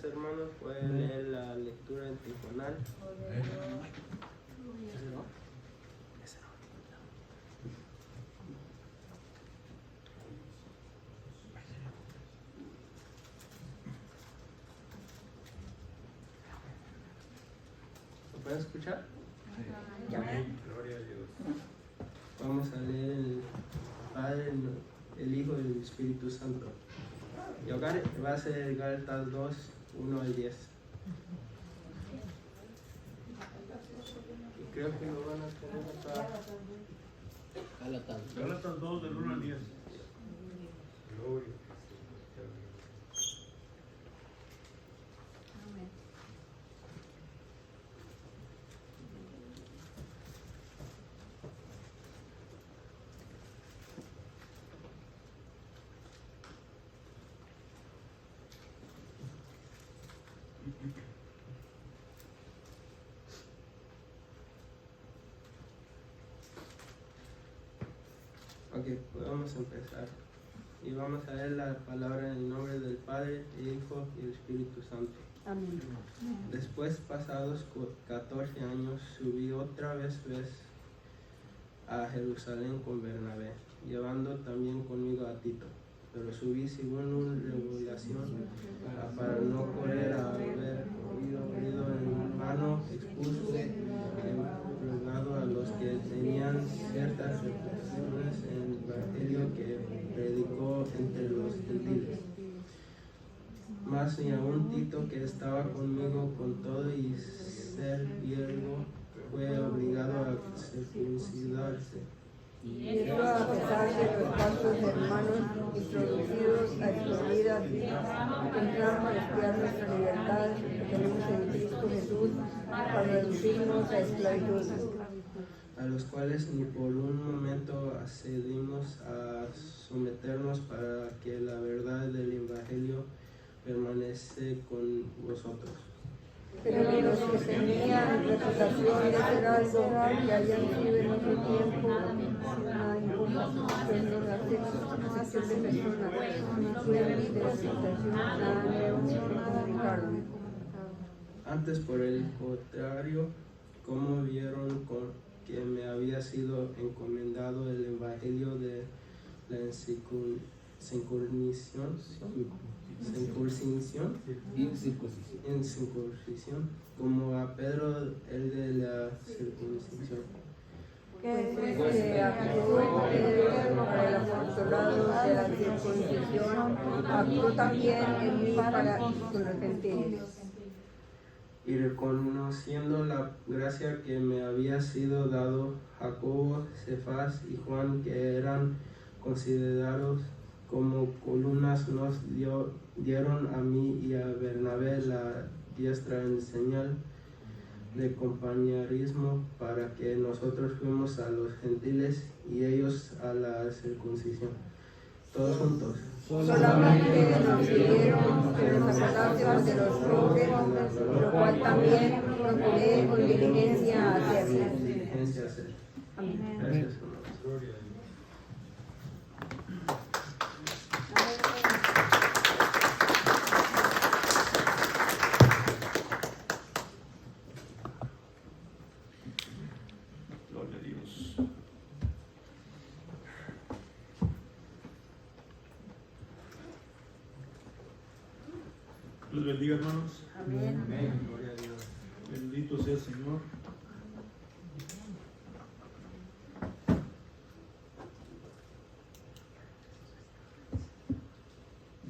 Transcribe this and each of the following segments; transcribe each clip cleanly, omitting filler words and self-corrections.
hermanos, pueden leer la lectura en Tijuanal. ¿Lo pueden escuchar? Sí. Gloria a Dios. Vamos a leer el Padre, el Hijo y el Espíritu Santo. Y hogar va a ser Gálatas 2, 1 al 10. Y creo que lo van a poner acá. Gálatas 2 del 1 al 10. Gloria. Ok, pues vamos a empezar. Y vamos a leer la palabra en el nombre del Padre, el Hijo y el Espíritu Santo. Amén. Después, pasados 14 años, subí otra vez a Jerusalén con Bernabé, llevando también conmigo a Tito. Pero subí según una regulación para no correr a haber oído en vano, expulso y rogado a los que tenían ciertas reputaciones en el evangelio que predicó entre los gentiles. Mas ni aun Tito, que estaba conmigo con todo y ser viejo, fue obligado a circuncidarse. Y eso a pesar de los falsos hermanos introducidos a escondidas en trampa espiar nuestra libertad que tenemos en Cristo Jesús para reducirnos a esclavitud. A los cuales ni por un momento accedimos a someternos para que la verdad del Evangelio permanece con vosotros. Pero los que tenían reputación de ser algo que habían sido en otro tiempo, la incomunicación de la acepción de personas, fueron de la situación nada nuevo, nada de carne. Antes, por el contrario, como vieron que me había sido encomendado el Evangelio de la incircuncisión, como a Pedro el de la circuncisión. Pues se actuó para el apostolado de la circuncisión, actuó también en mí para con los gentiles. Y reconociendo la gracia que me había sido dado, Jacobo, Cefas y Juan, que eran considerados como columnas, nos dieron a mí y a Bernabé la diestra en señal de compañerismo, para que nosotros fuimos a los gentiles y ellos a la circuncisión. Todos juntos. Solamente nos pidieron que nos acordásemos de los pobres, lo cual también procuré con diligencia hacerlo. Amén. Gracias, hermanos. Gloria a Dios. Dios bendiga, hermanos. Amén. Gloria a Dios. Bendito sea el Señor.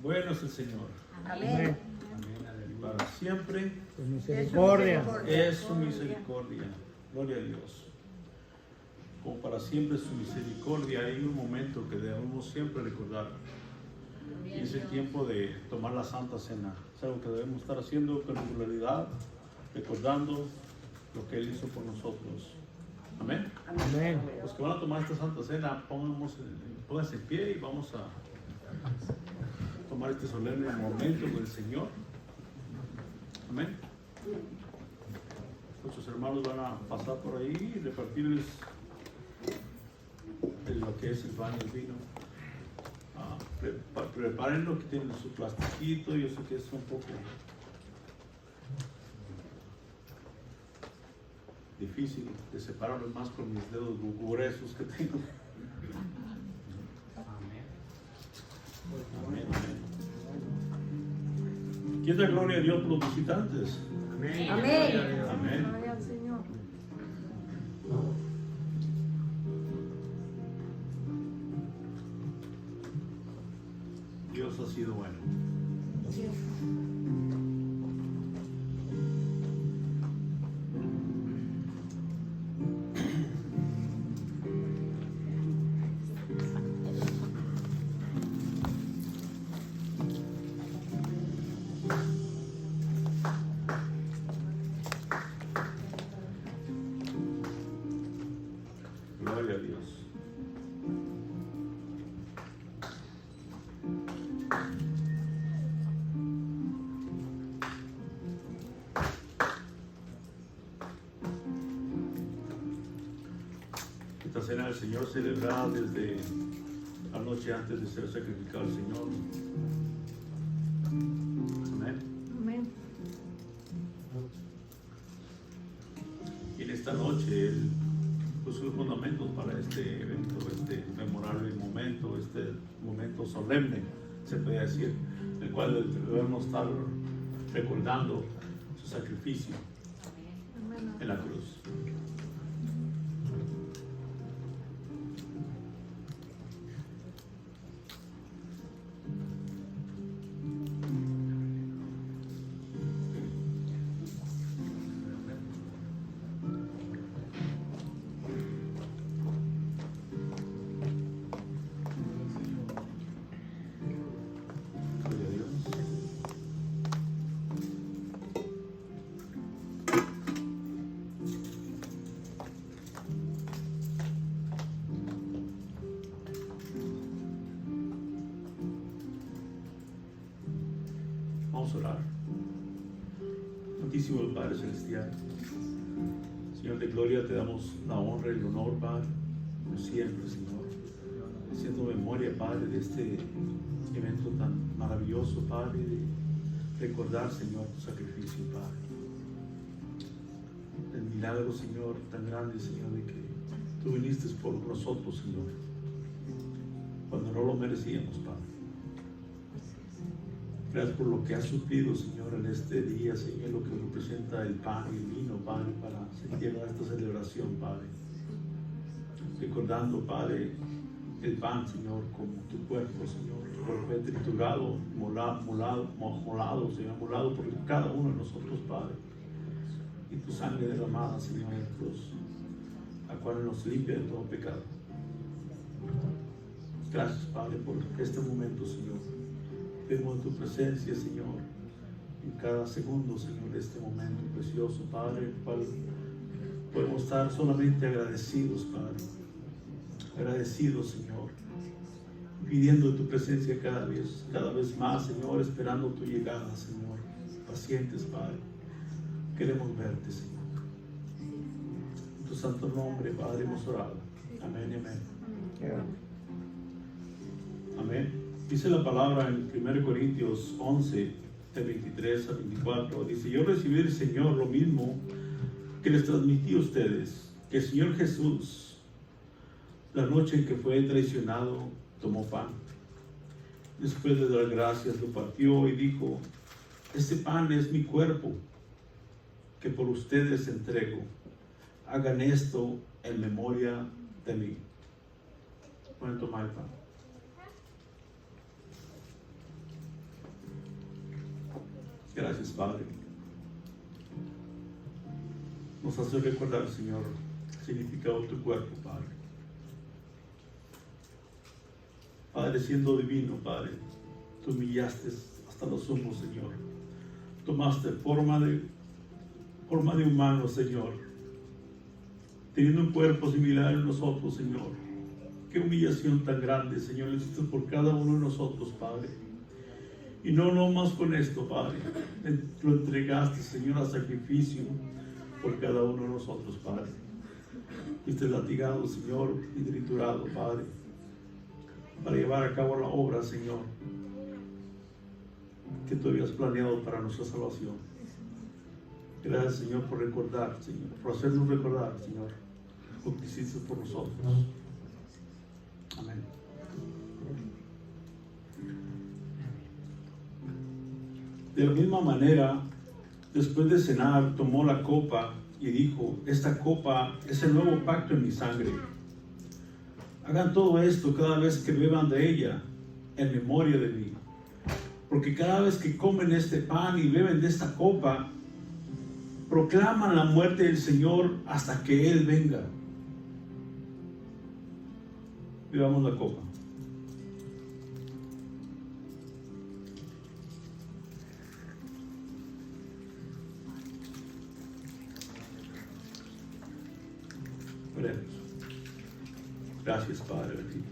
Bueno es el Señor. Amén. Para siempre Su misericordia. es su misericordia. Gloria a Dios. Como para siempre su misericordia, hay un momento que debemos siempre recordar. Y es el tiempo de tomar la Santa Cena. Es algo que debemos estar haciendo con regularidad, recordando lo que Él hizo por nosotros. Amén. Amén. Los que van a tomar esta Santa Cena, pónganse en pie y vamos a tomar este solemne momento con el Señor. Amén. Nuestros hermanos van a pasar por ahí y repartirles lo que es el pan y el vino. Prepárenlo, que tienen su plastiquito. Yo sé que es un poco difícil de separarlos más con mis dedos gruesos que tengo. Amén, amén. ¿Quién da gloria a Dios por los visitantes? Amén. Amén. Gloria al Señor. Dios ha sido bueno. Gloria a Dios. Esta cena del Señor celebrada desde la noche antes de ser sacrificado al Señor. Amén. Amén. Y en esta noche Él puso los fundamentos para este evento, este memorable momento, este momento solemne, se puede decir, el cual debemos estar recordando su sacrificio en la cruz. Gloria a Dios. Vamos a orar. Santísimo Padre Celestial, Señor de gloria, te damos la honra y el honor, Padre, por siempre, Señor, haciendo memoria, Padre, de este evento tan maravilloso, Padre, de recordar, Señor, tu sacrificio, Padre. El milagro, Señor, tan grande, Señor, de que tú viniste por nosotros, Señor, cuando no lo merecíamos, Padre. Gracias por lo que has suplido, Señor, en este día, Señor, lo que representa el pan y el vino, Padre, para llevar esta celebración, Padre. Recordando, Padre, el pan, Señor, como tu cuerpo, Señor, fue triturado, molado, Señor, molado por cada uno de nosotros, Padre. Y tu sangre derramada, Señor, en la cruz, la cual nos limpia de todo pecado. Gracias, Padre, por este momento, Señor. Vemos tu presencia, Señor, en cada segundo, Señor, de este momento precioso, Padre, el cual podemos estar solamente agradecidos, Padre. Agradecidos, Señor, pidiendo tu presencia cada vez más, Señor, esperando tu llegada, Señor. Pacientes, Padre. Queremos verte, Señor. En tu santo nombre, Padre, hemos orado. Amén y amén. Amén. Dice la palabra en 1 Corintios 11, de 23 a 24. Dice: yo recibí del Señor lo mismo que les transmití a ustedes, que el Señor Jesús, la noche en que fue traicionado, tomó pan. Después de dar gracias, lo partió y dijo: este pan es mi cuerpo, que por ustedes entrego. Hagan esto en memoria de mí. Pueden tomar el pan. Gracias, Padre. Nos hace recordar, Señor, el significado de tu cuerpo, Padre. Padre, siendo divino, Padre, tú humillaste hasta lo sumo, Señor. Tomaste forma de humano, Señor, teniendo un cuerpo similar a nosotros, Señor. Qué humillación tan grande, Señor, lo hiciste por cada uno de nosotros, Padre. Y no más con esto, Padre. Lo entregaste, Señor, a sacrificio por cada uno de nosotros, Padre. Fuiste latigado, Señor, y triturado, Padre, para llevar a cabo la obra, Señor, que tú habías planeado para nuestra salvación. Gracias, Señor, por recordar, Señor, por hacernos recordar, Señor, lo que hiciste por nosotros. Amén. De la misma manera, después de cenar, tomó la copa y dijo: esta copa es el nuevo pacto en mi sangre. Hagan todo esto cada vez que beban de ella, en memoria de mí. Porque cada vez que comen este pan y beben de esta copa, proclaman la muerte del Señor hasta que Él venga. Bebamos la copa. Oremos. Gracias, Padre bendito.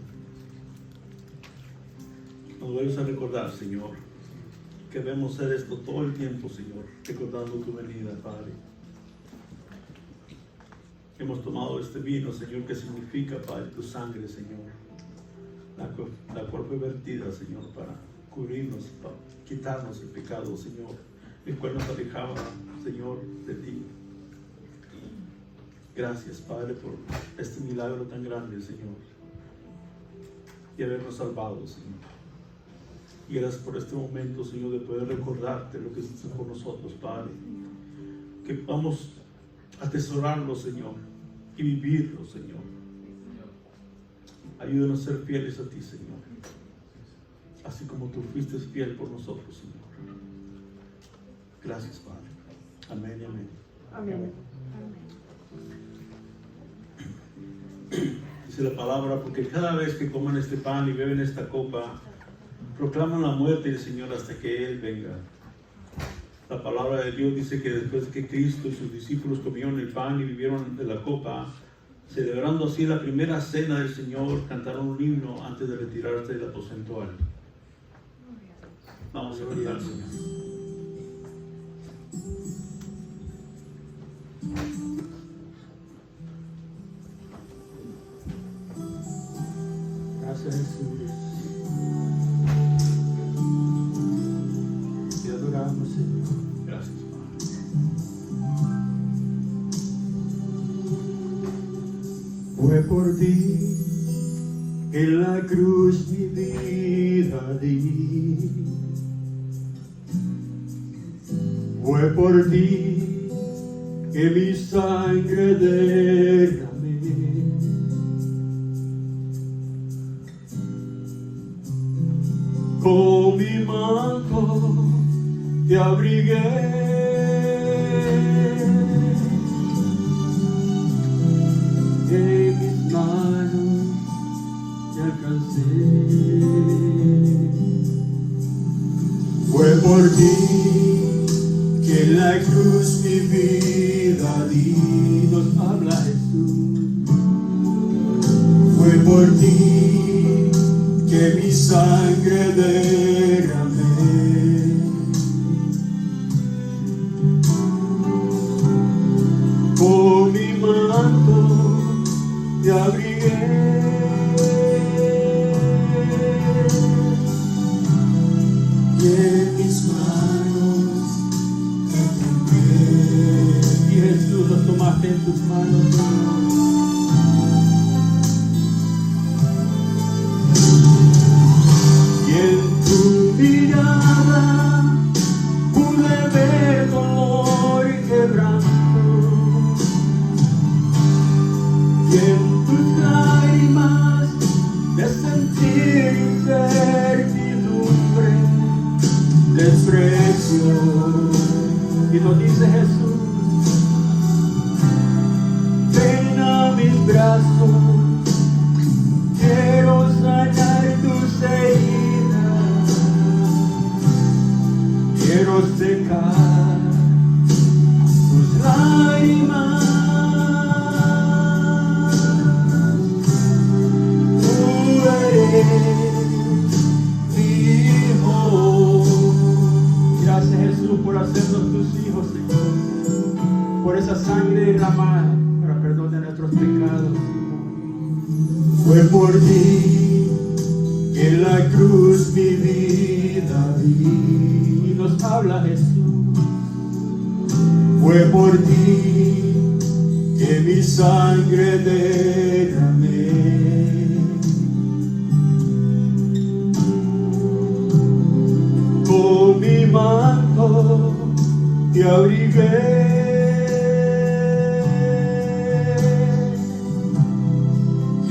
Nos vuelves a recordar, Señor, que debemos hacer esto todo el tiempo, Señor, recordando tu venida, Padre. Hemos tomado este vino, Señor, que significa, Padre, tu sangre, Señor, la cual fue vertida, Señor, para cubrirnos, para quitarnos el pecado, Señor, el cual nos alejaba, Señor, de ti. Gracias, Padre, por este milagro tan grande, Señor, y habernos salvado, Señor. Y gracias por este momento, Señor, de poder recordarte lo que hiciste por nosotros, Padre. Que vamos a atesorarlo, Señor, y vivirlo, Señor. Ayúdanos a ser fieles a ti, Señor, así como tú fuiste fiel por nosotros, Señor. Gracias, Padre. Amén y amén. Amén. Dice la palabra: porque cada vez que coman este pan y beben esta copa, proclaman la muerte del Señor hasta que Él venga. La palabra de Dios dice que después que Cristo y sus discípulos comieron el pan y bebieron de la copa, celebrando así la primera cena del Señor, cantaron un himno antes de retirarse del aposento alto. Vamos a cantar, Señor. Gracias, Jesús. Te adoramos, Señor. Gracias, Padre. Fue por ti en la cruz mi vida di. Fue por ti que mi sangre derramé. Con mi manto te abrigué. En mis manos te alcancé. Fue por ti que en la cruz mi vida di. Nos habla Jesús. Fue por ti que mi sangre derramé. Con mi manto te abrigué. Y en mis manos te tomé. Y Jesús, los tomaste en tus manos. Y en tu mirada pude ver dolor y quebranto. Y en tus lágrimas de sentir incertidumbre, desprecio. Y nos dice Jesús: ven a mis brazos, quiero sanar tus heridas, quiero secar tus lágrimas. Tú eres mi hijo. Gracias, Jesús, por hacernos tus hijos, Señor, por esa sangre derramada para perdón de nuestros pecados. Fue por ti que en la cruz mi vida di. Y nos habla Jesús. Fue por ti que mi sangre derramé. Con mi manto te abrigué.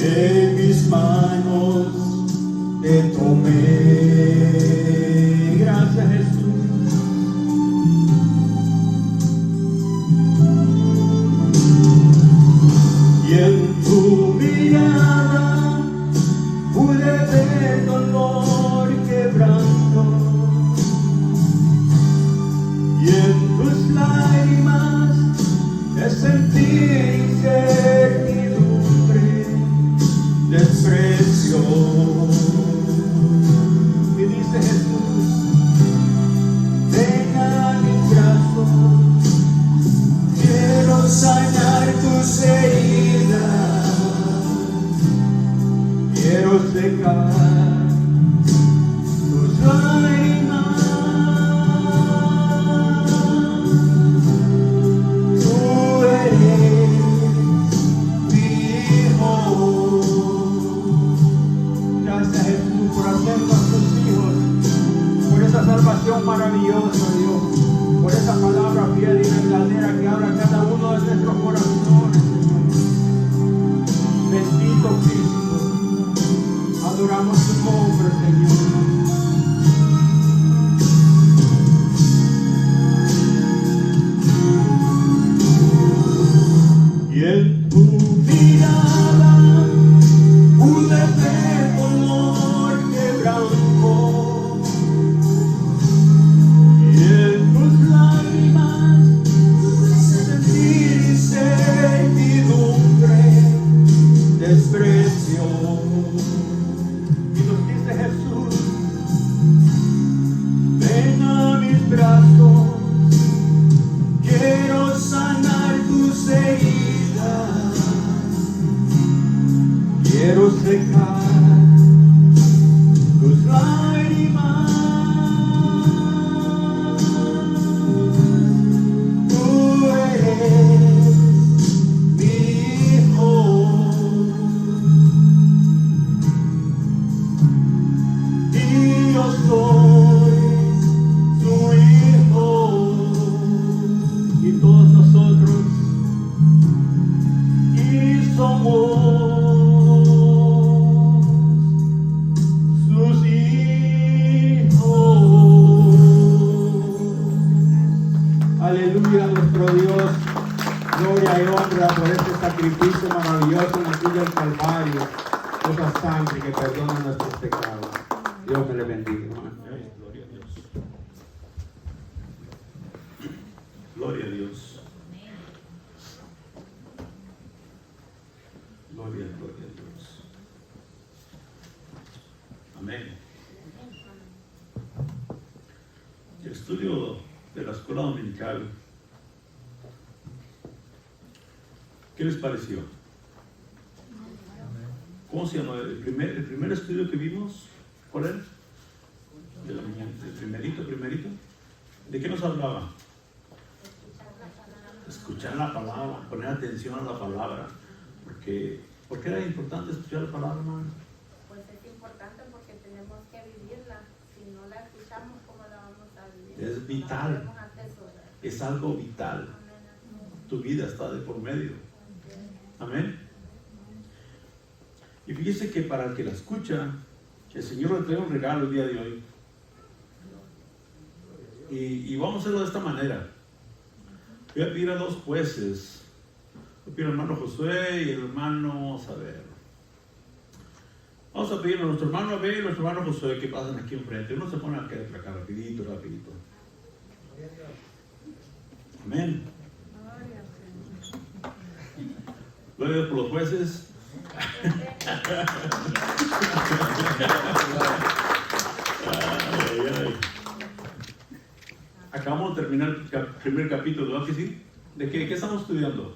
En mis manos te tomé. Gracias, Jesús. Y en tu mirada pude ver dolor, quebranto. Y en tus lágrimas te sentí incertidumbre, desprecio. Y dice Jesús, ven a mis brazos, quiero sanar tus heridas, quiero secar tus lágrimas. Tú eres mi hijo. Gracias, Jesús, por hacernos tus hijos, por esa salvación maravillosa, Dios, por esa palabra fiel y verdadera que habla cada uno de nuestros corazones, Señor. Bendito Cristo, adoramos tu nombre, Señor. Y en tu mirada pude ver dolor, quebranto. Y en tus lágrimas sentí incertidumbre, desprecio. Y nos dice Jesús, ven a mis brazos, quiero sanar tus heridas, quiero secar tus lágrimas. Tú eres mi hijo y yo soy su hijo, y todos nosotros y somos sus hijos. Aleluya a nuestro Dios, gloria y honra por este sacrificio maravilloso en la cruz del Calvario, esa sangre que perdona nuestros pecados. Dios me le bendiga, hermano. Ay, gloria a Dios. Gloria a Dios. Gloria a Dios. Amén. El estudio de la escuela dominical, ¿qué les pareció? ¿Cómo se llama? El primer estudio que vimos, ¿cuál era? De la mañana, el primerito. ¿De qué nos hablaba? Escuchar la palabra, poner atención a la palabra. ¿Por qué era importante escuchar la palabra, hermano? Pues es importante porque tenemos que vivirla. Si no la escuchamos, ¿cómo la vamos a vivir? Es vital. La vamos a atesorar. Es algo vital. Tu vida está de por medio. Amén. Y fíjese que para el que la escucha, el Señor le trae un regalo el día de hoy. Y vamos a hacerlo de esta manera. Voy a pedir a dos jueces. Voy a pedir al hermano Josué y el hermano, vamos a ver. Vamos a pedir a nuestro hermano Abel y a nuestro hermano Josué que pasen aquí enfrente. Uno se pone acá rapidito. Amén. Gloria a Dios por los jueces. Ay. Acabamos de terminar el primer capítulo, ¿no? ¿Que sí? ¿De qué estamos estudiando?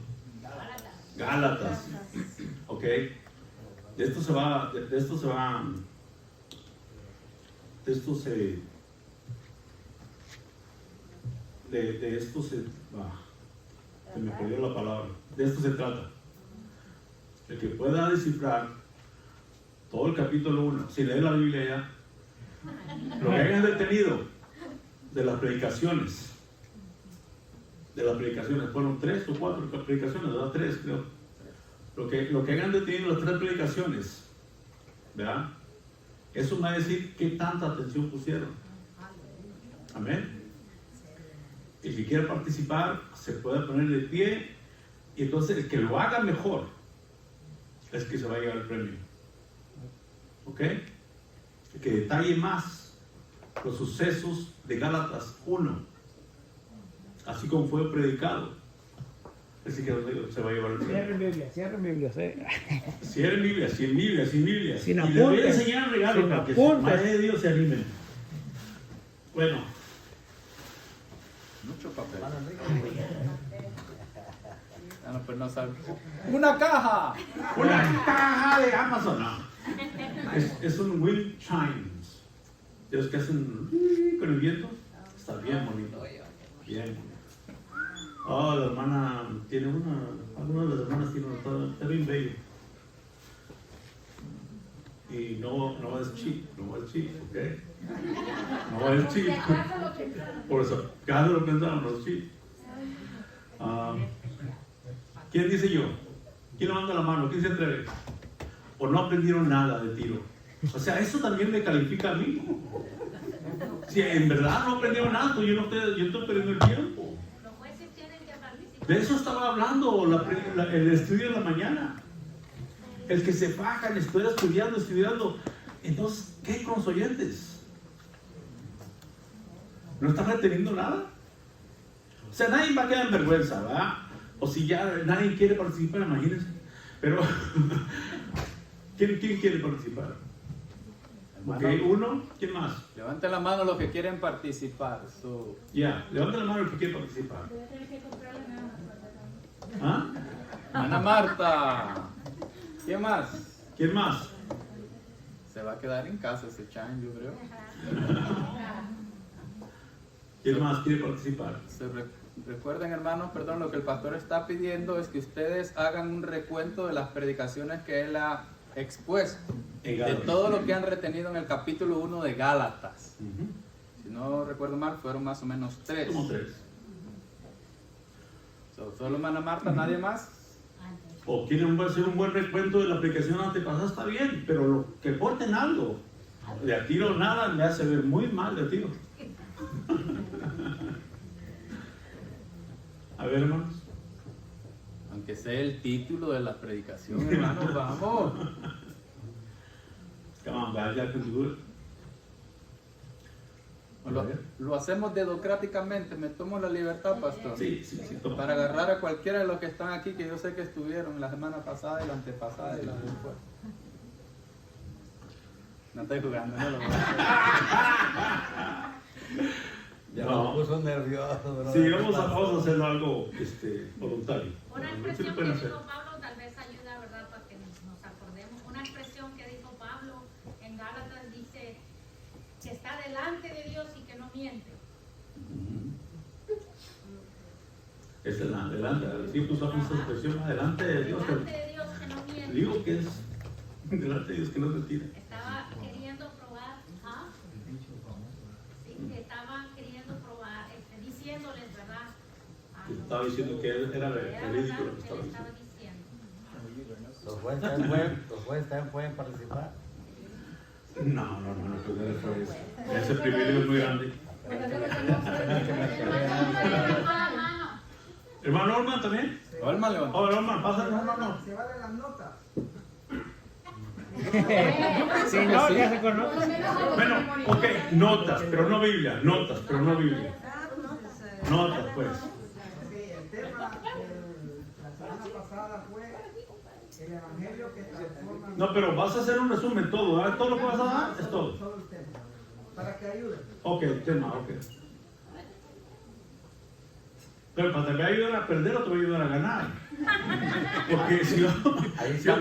Gálatas. Ok. De esto se va. Se me perdió la palabra. De esto se trata. El que pueda descifrar todo el capítulo 1, si lee la Biblia ya, lo que hayan detenido de las predicaciones, fueron 3 o 4 predicaciones, ¿verdad? 3 creo. Lo que hayan detenido las 3 predicaciones, ¿verdad? Eso me va a decir qué tanta atención pusieron. Amén. El que quiera participar se puede poner de pie, y entonces el que lo haga mejor es que se va a llevar el premio. ¿Ok? El que detalle más los sucesos de Gálatas 1, así como fue predicado, es el que se va a llevar el premio. Cierre Biblia. Cierren Biblia, sin Biblia. Sin Y les voy a apuntes. enseñar un regalo Sin para que apuntes. Madre de Dios se animen. Bueno, Mucho papel. Ah, no, pues no sabe. ¡Una caja! una caja de Amazon. No. Es un wind chimes. De los que hacen con el viento. Está bien bonito. Bien bonito. Oh, la hermana tiene una. Algunas de las hermanas tienen una. Está bien bello. Y no es cheap, ¿ok? No es cheap. Por eso, cada lo pensaron, no es cheap. ¿Quién dice yo? ¿Quién levanta la mano? ¿Quién se atreve? ¿O no aprendieron nada de tiro? O sea, eso también me califica a mí. Si en verdad no aprendieron nada, pues yo estoy perdiendo el tiempo. Los jueces tienen que participar. De eso estaba hablando el estudio de la mañana. El que se faja en estudiando. Entonces, ¿qué con los oyentes? ¿No están reteniendo nada? O sea, nadie va a quedar en vergüenza, ¿verdad? O si ya nadie quiere participar, imagínense. Pero, ¿quién quiere participar? Ok, uno, ¿quién más? Levanten la mano los que quieren participar. Ya, levanta la mano el que quiere participar. ¿Ah? Ana Marta. ¿Quién más? ¿Quién más? Se va a quedar en casa ese chan, yo creo. ¿Quién más quiere participar? Recuerden, hermanos, perdón, lo que el pastor está pidiendo es que ustedes hagan un recuento de las predicaciones que él ha expuesto, de todo lo que han retenido en el capítulo 1 de Gálatas. Si no recuerdo mal, fueron más o menos 3. Como 3. Solo Ana Marta, nadie más. O quieren hacer un buen recuento de la aplicación antepasada, está bien, pero lo que porten algo. De a tiro nada me hace ver muy mal de a tiro. A ver, hermanos. Aunque sea el título de la predicación, hermanos, vamos. Come on, guys, ya can do it. Lo hacemos dedocráticamente, me tomo la libertad, pastor. Sí, toma. Para agarrar a cualquiera de los que están aquí, que yo sé que estuvieron la semana pasada y la antepasada y la después. No estoy jugando, no lo voy a hacer. Ya No. me puso nervioso, bro. Sí, vamos a hacer algo voluntario. Una Sí lo expresión pueden que hacer. dijo Pablo tal vez ayuda, ¿verdad? Para que nos acordemos. Una expresión que dijo Pablo en Gálatas dice que está delante de Dios y que no miente. Es adelante, sí, pues usamos esa expresión, adelante de Dios. Delante de Dios que no miente. Digo que es delante de Dios que no se tira. Estaba queriendo probar, ¿ah? Sí, estaba queriendo probar, diciéndoles, ¿verdad? Estaba diciendo que era verídico lo que estaba estaba diciendo. diciendo. Los jueces también pueden participar. No, pues ese privilegio es muy grande. Hermano Norman también. Olma, levanta. Oh, Norman, pasa, no. Se valen las notas. Si no, ya se conoce. Bueno, ok, notas, pero no Biblia. Notas, pues. Sí, el tema la semana pasada fue el evangelio que transforma. No, pero vas a hacer un resumen todo, ¿verdad? Todo lo que vas a dar es todo. Solo el tema. Para que ayude. Ok, el tema, ok. Pero ¿te va a ayudar a perder o te va a ayudar a ganar? Porque si yo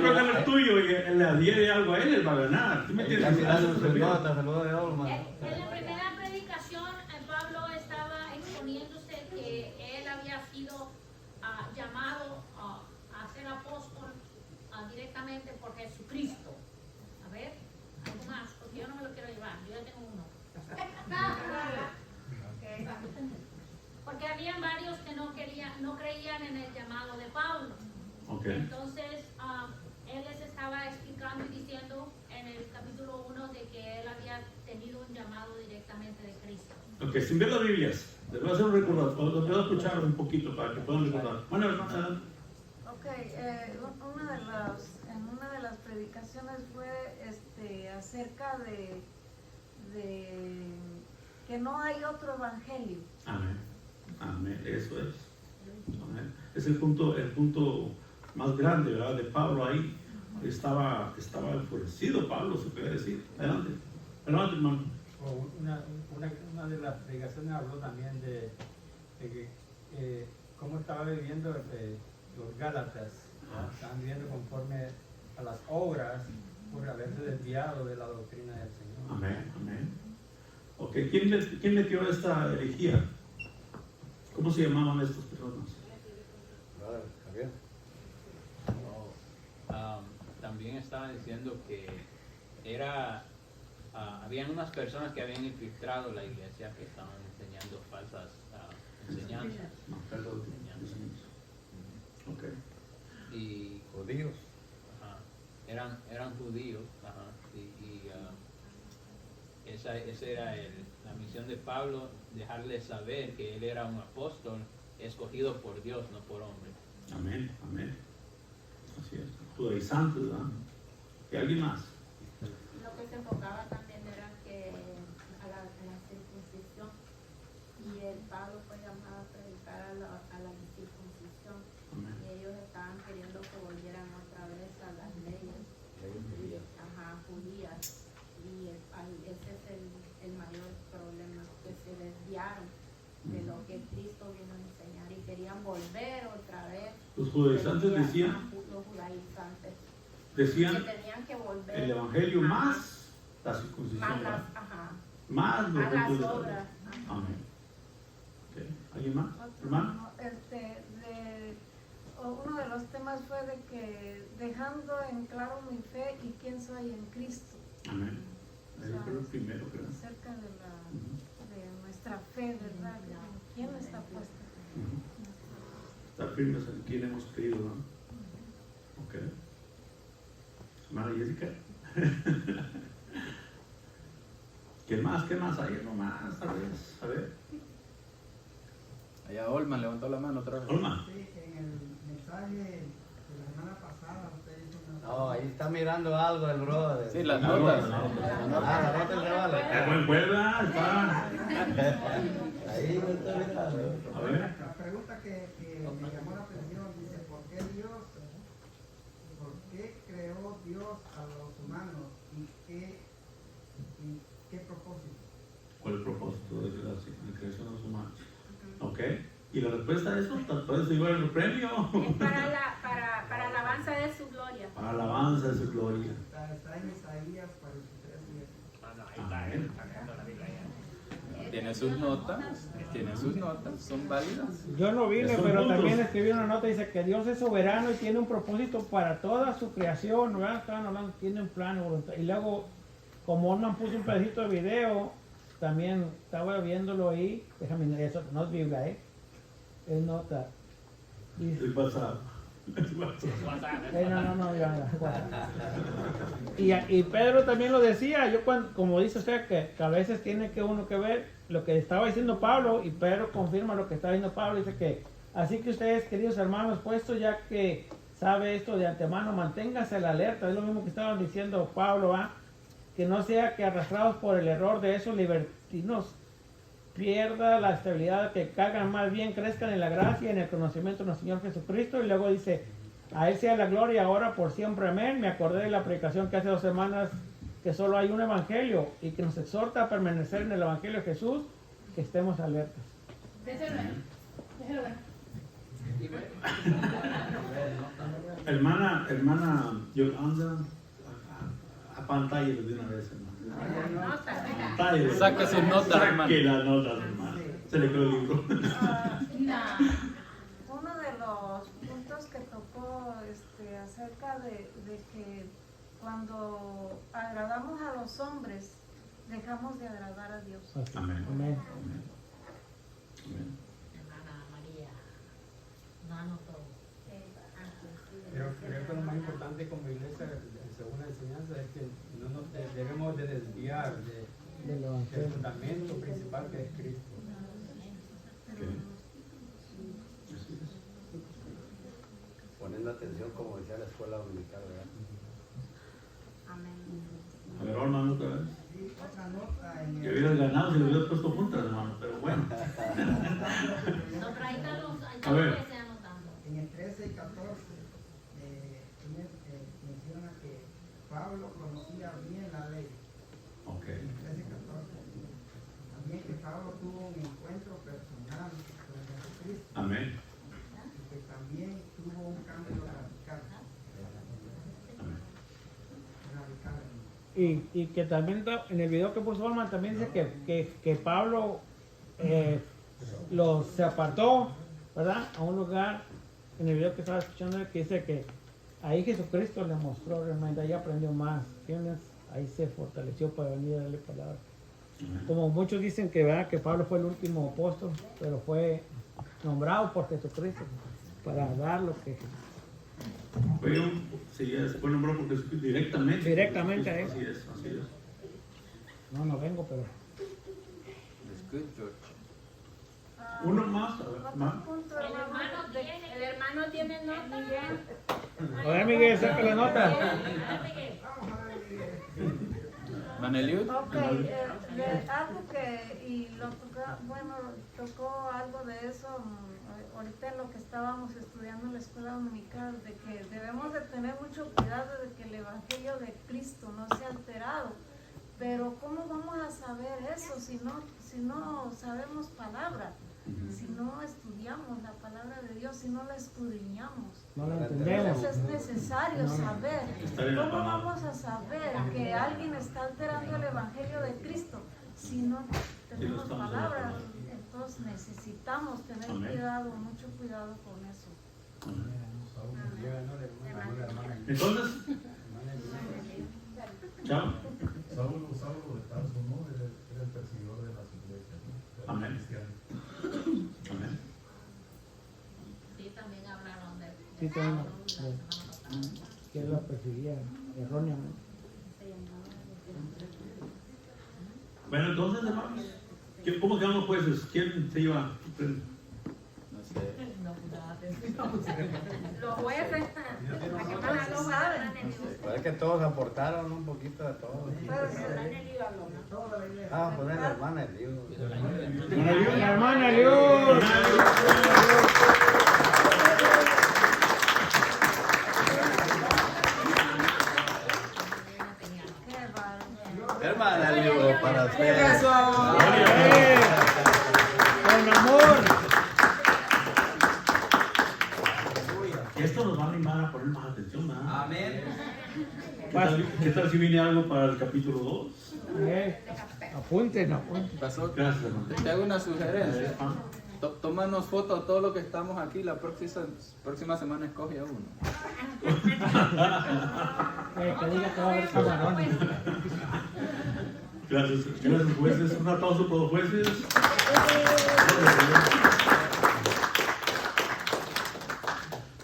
gano el tuyo y le adhiere algo a él va a ganar. ¿Tú me Está entiendes? mirando sus notas, saludos de Olman. En la primera predicación, Pablo estaba exponiéndose que él había sido llamado a ser apóstol directamente por Jesucristo. A ver, algo más, porque yo no me lo quiero llevar, yo ya tengo uno. Porque habían varios que no creían en el llamado de Pablo. Okay. Entonces, él les estaba explicando y diciendo en el capítulo 1 de que él había tenido un llamado directamente de Cristo. Ok, sin ver las Biblias, les voy a hacer un recordatorio, los voy a escuchar un poquito para que puedan recordar. Bueno, hermana. Ok, en una de las predicaciones fue acerca de que no hay otro evangelio. Amén. Amén, eso es. Amén. Es el punto más grande, ¿verdad? De Pablo ahí. Estaba enfurecido Pablo, se puede decir. Adelante, hermano. Una de las predicaciones habló también de que cómo estaba viviendo los Gálatas. Estaban viviendo conforme a las obras por haberse desviado de la doctrina del Señor. Amén, amén. Ok, ¿quién metió esta herejía? ¿Cómo se llamaban estas personas? Javier. También estaba diciendo que habían unas personas que habían infiltrado la iglesia que estaban enseñando falsas enseñanzas. Ok. Y Judíos. ajá, eran judíos, ajá, esa era la misión de Pablo, dejarles saber que él era un apóstol escogido por Dios, no por hombre. Amén, amén. Así es. Judaizantes, ¿verdad? ¿Y alguien más? Lo que se enfocaba también era que a la circuncisión, y el Pablo fue llamado a predicar a la circuncisión. Amén. Y ellos estaban queriendo que volvieran otra vez a las leyes judías. Y ese es el mayor problema, que se desviaron de lo que Cristo vino a enseñar y querían volver otra vez. Los judaizantes decían que tenían que volver el evangelio más la circuncisión, más los ritos de obras. Amén. Okay. ¿Alguien más? ¿Hermano? Uno de los temas fue de que dejando en claro mi fe y quién soy en Cristo. Amén. Ese fue el primero, creo. Acerca de nuestra fe, ¿verdad? ¿Quién está puesta? Estar firmes en quién hemos creído, ¿no? Ok. Hermana Jessica. ¿Qué más? Ahí nomás, a ver. Allá Olman levantó la mano otra vez. Olman. Sí, en el mensaje de la semana pasada usted hizo una... No, ahí está mirando algo el brother. Sí, las notas. La nota del regalo. Recuerda, está. Ahí lo está mirando. A ver. La pregunta que me llamó la atención dice, ¿por qué creó Dios a los humanos y qué propósito? ¿Cuál es el propósito de la creación de los humanos? Ok. ¿Y la respuesta a eso? ¿Puedes llevar el premio? Es para alabanza de su gloria. Para alabanza de su gloria. Está en Isaías 43:7. Amén. Tiene sus notas, son válidas. Yo no vine, Son pero puntos. también escribí una nota, dice que Dios es soberano y tiene un propósito para toda su creación, ¿verdad? Estaban hablando, tiene un plan y voluntad. Y luego, como Orman puso un pedacito de video, también estaba viéndolo ahí, déjame, eso no es Biblia, es nota. El WhatsApp. No, ya. Y Pedro también lo decía, como dice usted, que a veces tiene que uno que ver lo que estaba diciendo Pablo, y Pedro confirma lo que está diciendo Pablo, dice que, así que ustedes, queridos hermanos, puesto ya que sabe esto de antemano, manténgase la alerta, es lo mismo que estaban diciendo Pablo, que no sea que arrastrados por el error de esos libertinos, pierda la estabilidad, que caigan, más bien crezcan en la gracia y en el conocimiento de nuestro Señor Jesucristo. Y luego dice, a Él sea la gloria ahora por siempre, amén. Me acordé de la predicación que hace 2 semanas, que solo hay un evangelio y que nos exhorta a permanecer en el evangelio de Jesús, que estemos alertas. Hermana Yolanda, a pantalla de una vez, hermano. Saque sus notas, hermano. Saque las notas, hermano. Se le quedó el libro. Uno de los acerca de que cuando agradamos a los hombres, dejamos de agradar a Dios. Amén. Amén. Hermana María, danos todo. Creo que lo más importante como iglesia, según la enseñanza, es que no nos debemos de desviar del fundamento principal que es Cristo. Poniendo atención, como decía la escuela dominical, ¿verdad? A ver, hermano, otra vez. Sí, otra nota en Que el... hubieras ganado si lo hubieras puesto juntas, hermano, pero bueno. No, pero ahí están los que se anotando. En el 13 y 14 menciona que Pablo conocía bien la ley. Ok. En el 13 y 14. También que Pablo tuvo un encuentro personal con Jesucristo. Amén. Y que también tuvo un cambio radical. Radical. Y que también en el video que puso Alma también dice que Pablo se apartó, ¿verdad? A un lugar, en el video que estaba escuchando, que dice que ahí Jesucristo le mostró realmente, ahí aprendió más, ¿entiendes? Ahí se fortaleció para venir a darle palabra. Como muchos dicen que, ¿verdad? Que Pablo fue el último apóstol, pero fue nombrado por Jesucristo para dar lo que... Pero sí, fue nombrado por Jesucristo directamente. Directamente a él. Así es, así es. No vengo, pero... It's good, George. Uno más, a ver, más. El hermano tiene nota. A ver, Miguel, saca la nota. Maneliud. Ok, algo que, y lo tocó algo de eso ahorita en lo que estábamos estudiando en la escuela dominical, de que debemos de tener mucho cuidado de que el evangelio de Cristo no sea alterado. Pero ¿cómo vamos a saber eso si no sabemos palabra? Si no estudiamos la palabra de Dios, si no la escudriñamos. No la entendemos. Entonces es necesario saber. ¿Cómo vamos a saber que alguien está alterando el evangelio de Cristo si no tenemos palabra? Entonces necesitamos tener cuidado, mucho cuidado con eso. Entonces, chao. Saulo de Tarso, ¿no? Era el perseguidor de las iglesias, ¿no? Amén. Amén. Sí, también hablaron de Sí, también. Que él la perseguía erróneamente. Bueno, entonces, hermanos, ¿cómo quedan los jueces? ¿Quién se iba? No sé. Los jueces, ¿a qué más lo saben? Parece que todos aportaron un poquito de todo. Ah, pues la hermana Eliud. La hermana Eliud. Hermana Eliud, para ustedes. Con amor. Esto nos va a animar a poner más atención, ¿verdad? Amén. ¿Qué tal si viene algo para el capítulo 2? Apunten. Pastor, Gracias, hermano. te hago una sugerencia. Tómanos fotos de todo lo que estamos aquí. La próxima semana escoge a uno. Que diga que va a haber camarones. Gracias, jueces. Un aplauso para los jueces.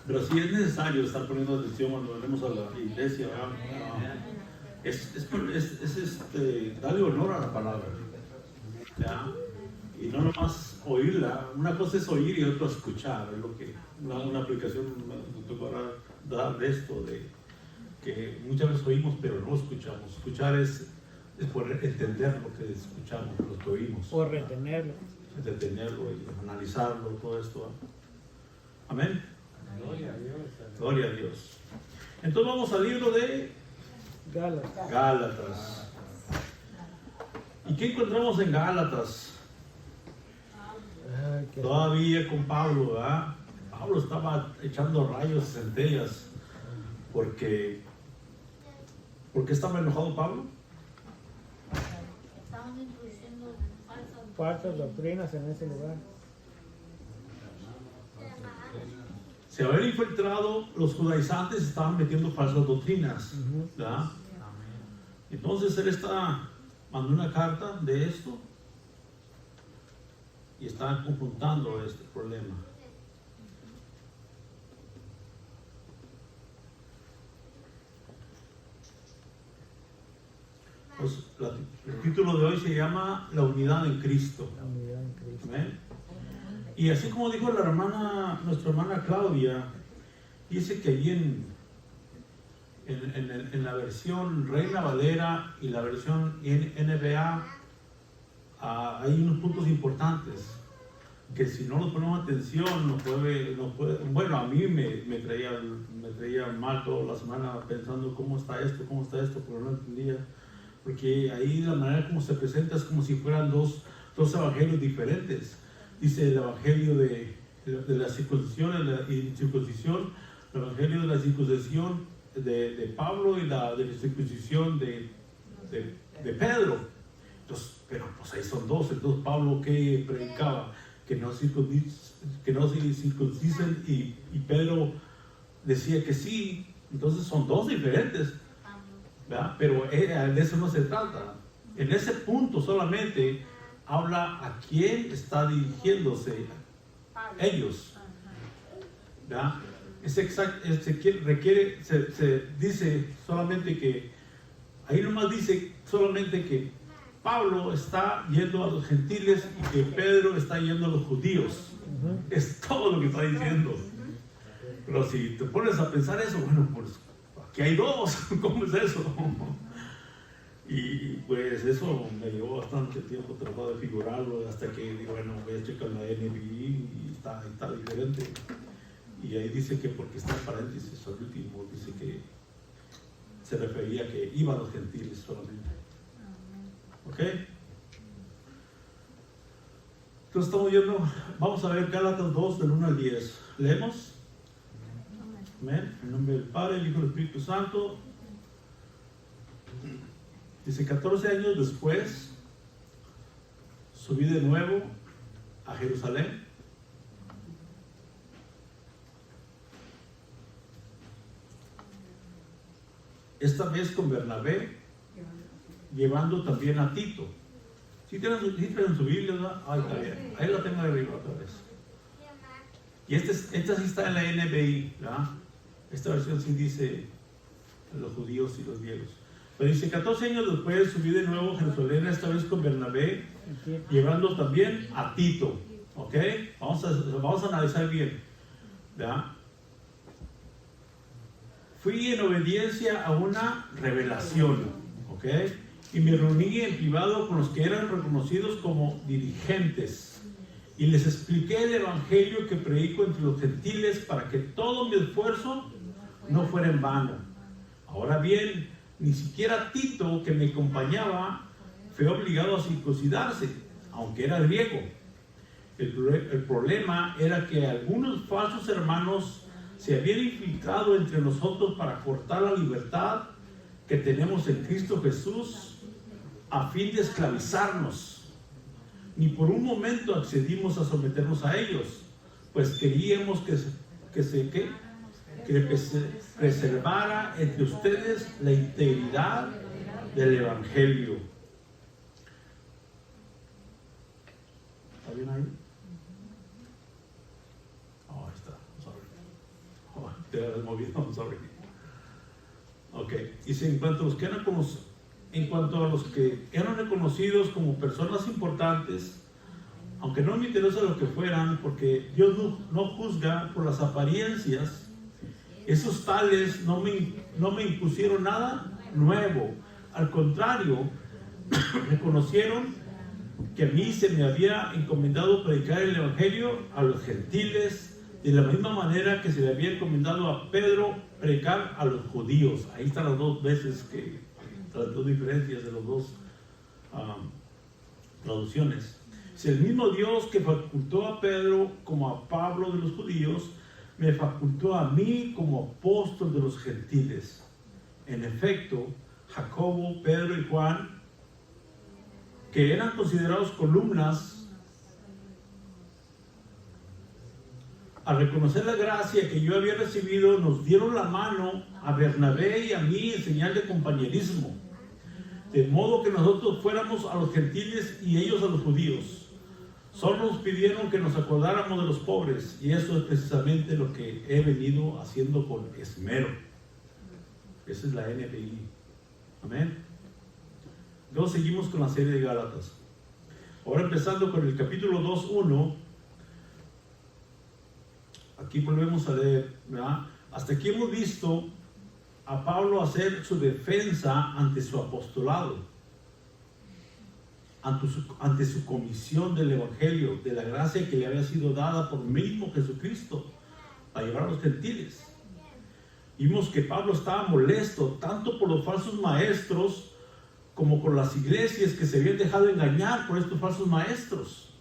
Pero sí es necesario estar poniendo atención cuando venimos a la iglesia. Darle honor a la palabra. ¿Ya? Y no nomás oírla. Una cosa es oír y otra escuchar. Es lo que una aplicación me tocó dar de esto, de que muchas veces oímos pero no escuchamos. Escuchar es poder entender lo que escuchamos, lo que oímos. O retenerlo. Retenerlo y analizarlo, todo esto. Amén. Gloria a Dios. Gloria a Dios. Entonces vamos al libro de Gálatas. ¿Y qué encontramos en Gálatas? Todavía con Pablo, ¿verdad? Pablo estaba echando rayos y centellas. ¿Por qué estaba enojado Pablo? estaban introduciendo Falsas doctrinas en ese lugar. se habían infiltrado, los judaizantes estaban metiendo falsas doctrinas, ¿verdad? Entonces él mandó una carta de esto y está confrontando este problema. Pues, el título de hoy se llama La unidad en Cristo. La unidad en Cristo. ¿Amén? Y así como dijo nuestra hermana Claudia, dice que allí en la versión Reina Valera y la versión NBA hay unos puntos importantes que si no nos ponemos atención no puede, bueno, a mí me traía mal toda la semana pensando cómo está esto, porque no entendía, porque ahí la manera como se presenta es como si fueran dos evangelios diferentes. Dice el evangelio de la circuncisión y circuncisión, el evangelio de la circuncisión de Pablo y la de la circuncisión de Pedro. Entonces, pero pues ahí son dos. Entonces Pablo, ¿qué predicaba? Que no se circuncisen, y Pedro decía que sí. Entonces son dos diferentes, ¿verdad? Pero de eso no se trata. En ese punto solamente habla a quién está dirigiéndose ellos, ¿verdad? Se dice solamente que, ahí nomás dice solamente que Pablo está yendo a los gentiles y que Pedro está yendo a los judíos. Es todo lo que está diciendo. Pero si te pones a pensar eso, bueno, pues aquí hay dos. ¿Cómo es eso? Y pues eso me llevó bastante tiempo tratar de figurarlo hasta que digo, bueno, voy a checar la NBI y está diferente. Y ahí dice que, porque está en paréntesis al último, dice que se refería a que iba a los gentiles solamente. ¿Ok? Entonces estamos viendo, vamos a ver Gálatas 2 del 1 al 10. ¿Leemos? Amén. En nombre del Padre, el Hijo y el Espíritu Santo. Dice, 14 años después, subí de nuevo a Jerusalén. Esta vez con Bernabé, llevando también a Tito. ¿Sí tienen su Biblia, ¿verdad? Ahí está bien. Ahí la tengo de arriba otra vez. Y esta sí está en la NBI, ¿verdad? Esta versión sí dice los judíos y los griegos. Pero dice, 14 años después subí de nuevo a Jerusalén, esta vez con Bernabé, llevando también a Tito. ¿Ok? Vamos a analizar bien, ¿verdad? Fui en obediencia a una revelación, ¿ok? Y me reuní en privado con los que eran reconocidos como dirigentes. Y les expliqué el evangelio que predico entre los gentiles para que todo mi esfuerzo no fuera en vano. Ahora bien, ni siquiera Tito, que me acompañaba, fue obligado a circuncidarse, aunque era griego. El problema era que algunos falsos hermanos se habían infiltrado entre nosotros para cortar la libertad que tenemos en Cristo Jesús a fin de esclavizarnos. Ni por un momento accedimos a someternos a ellos, pues queríamos que se preservara entre ustedes la integridad del Evangelio. ¿Está bien ahí? Oh, ahí está. Sorry. Oh, te has movido. Sorry. Ok. Dice, en cuanto a los que eran reconocidos como personas importantes, aunque no me interesa lo que fueran, porque Dios no juzga por las apariencias, esos tales no me impusieron nada nuevo. Al contrario, reconocieron que a mí se me había encomendado predicar el Evangelio a los gentiles, de la misma manera que se le había encomendado a Pedro predicar a los judíos. Ahí están las dos veces, las dos diferencias de las dos traducciones. Si el mismo Dios que facultó a Pedro como a Pablo de los judíos, me facultó a mí como apóstol de los gentiles. En efecto, Jacobo, Pedro y Juan, que eran considerados columnas al reconocer la gracia que yo había recibido, nos dieron la mano a Bernabé y a mí en señal de compañerismo, de modo que nosotros fuéramos a los gentiles y ellos a los judíos. Solo nos pidieron que nos acordáramos de los pobres, y eso es precisamente lo que he venido haciendo con esmero. Esa es la NBI. Amén. Luego seguimos con la serie de Gálatas. Ahora empezando con el capítulo 2:1. Aquí volvemos a leer, ¿verdad? Hasta aquí hemos visto a Pablo hacer su defensa ante su apostolado, ante su comisión del Evangelio, de la gracia que le había sido dada por mismo Jesucristo para llevar a los gentiles. Vimos que Pablo estaba molesto tanto por los falsos maestros como por las iglesias que se habían dejado engañar por estos falsos maestros.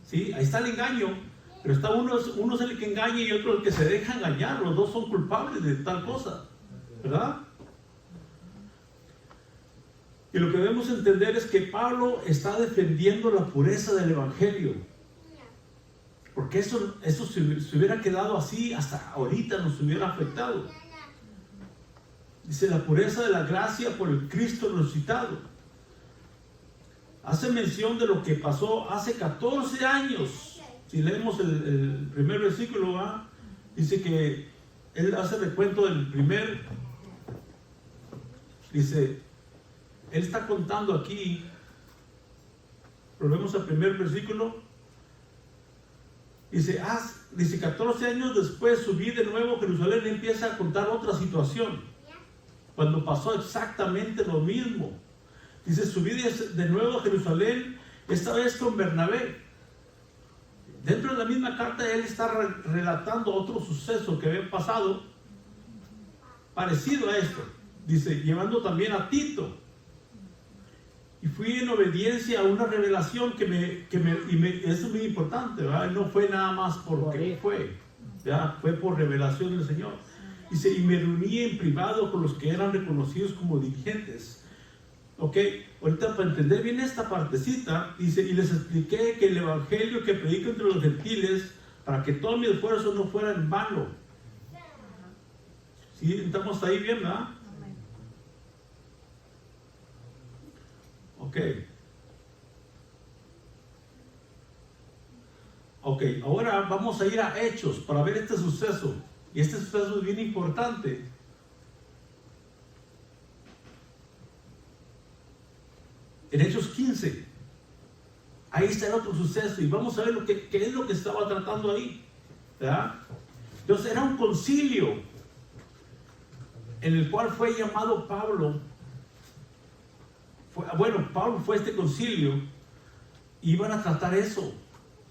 ¿Sí? Ahí está el engaño, pero está uno es el que engaña y otro el que se deja engañar. Los dos son culpables de tal cosa, ¿verdad? Y lo que debemos entender es que Pablo está defendiendo la pureza del Evangelio, porque eso se hubiera quedado así hasta ahorita, nos hubiera afectado. Dice la pureza de la gracia por el Cristo resucitado. Hace mención de lo que pasó hace 14 años. Si leemos el primer versículo, ¿va? Dice que él hace recuento del primer. Dice, él está contando aquí. Volvemos al primer versículo. Dice, 14 años después subí de nuevo a Jerusalén y empieza a contar otra situación, cuando pasó exactamente lo mismo. Dice, subí de nuevo a Jerusalén, esta vez con Bernabé. Dentro de la misma carta él está relatando otro suceso que había pasado parecido a esto. Dice, llevando también a Tito. Y fui en obediencia a una revelación eso es muy importante, ¿verdad? No fue nada más porque fue, ¿ya? Fue por revelación del Señor. Dice, y me reuní en privado con los que eran reconocidos como dirigentes. Ok, ahorita para entender bien esta partecita, dice, y les expliqué que el evangelio que predico entre los gentiles, para que todo mi esfuerzo no fuera en vano. ¿Sí? Estamos ahí bien, ¿verdad? Ok, ahora vamos a ir a Hechos para ver este suceso. Y este suceso es bien importante. En Hechos 15, ahí está el otro suceso y vamos a ver qué es lo que estaba tratando ahí, ¿verdad? Entonces era un concilio en el cual fue llamado Pablo. Pablo fue a este concilio y iban a tratar eso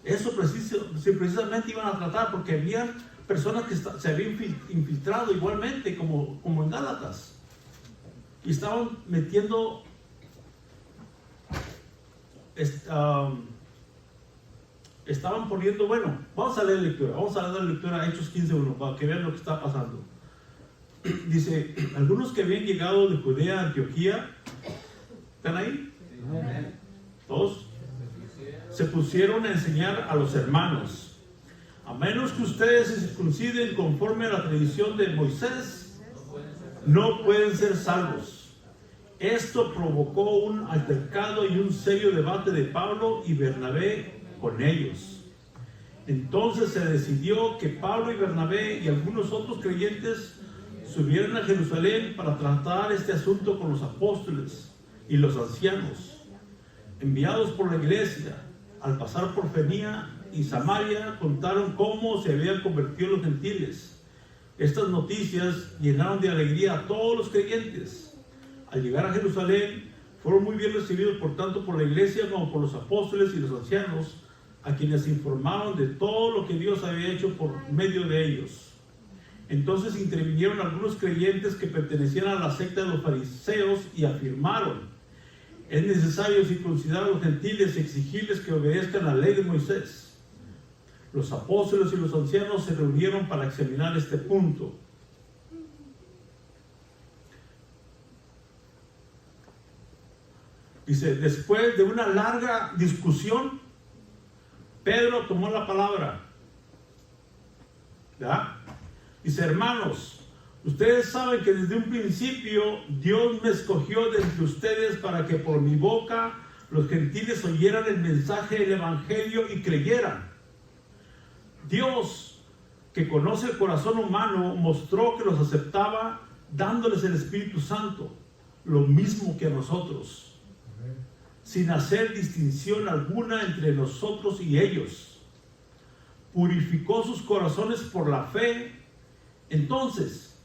precisamente iban a tratar, porque había personas que se habían infiltrado igualmente como en Gálatas y estaban metiendo estaban poniendo, vamos a leer lectura a Hechos 15:1 para que vean lo que está pasando. Dice, algunos que habían llegado de Judea a Antioquía, ¿están ahí? Todos se pusieron a enseñar a los hermanos, a menos que ustedes se circunciden conforme a la tradición de Moisés, no pueden ser salvos. Esto provocó un altercado y un serio debate de Pablo y Bernabé con ellos. Entonces se decidió que Pablo y Bernabé y algunos otros creyentes subieran a Jerusalén para tratar este asunto con los apóstoles y los ancianos, enviados por la iglesia. Al pasar por Fenía y Samaria, contaron cómo se habían convertido los gentiles. Estas noticias llenaron de alegría a todos los creyentes. Al llegar a Jerusalén, fueron muy bien recibidos por tanto por la iglesia como por los apóstoles y los ancianos, a quienes informaron de todo lo que Dios había hecho por medio de ellos. Entonces intervinieron algunos creyentes que pertenecían a la secta de los fariseos y afirmaron: es necesario circuncidar a los gentiles y exigirles que obedezcan la ley de Moisés. Los apóstoles y los ancianos se reunieron para examinar este punto. Dice, después de una larga discusión, Pedro tomó la palabra ¿verdad? Dice, hermanos, ustedes saben que desde un principio Dios me escogió de entre ustedes para que por mi boca los gentiles oyeran el mensaje del evangelio y creyeran. Dios, que conoce el corazón humano, mostró que los aceptaba dándoles el Espíritu Santo, lo mismo que a nosotros, sin hacer distinción alguna entre nosotros y ellos. Purificó sus corazones por la fe. Entonces,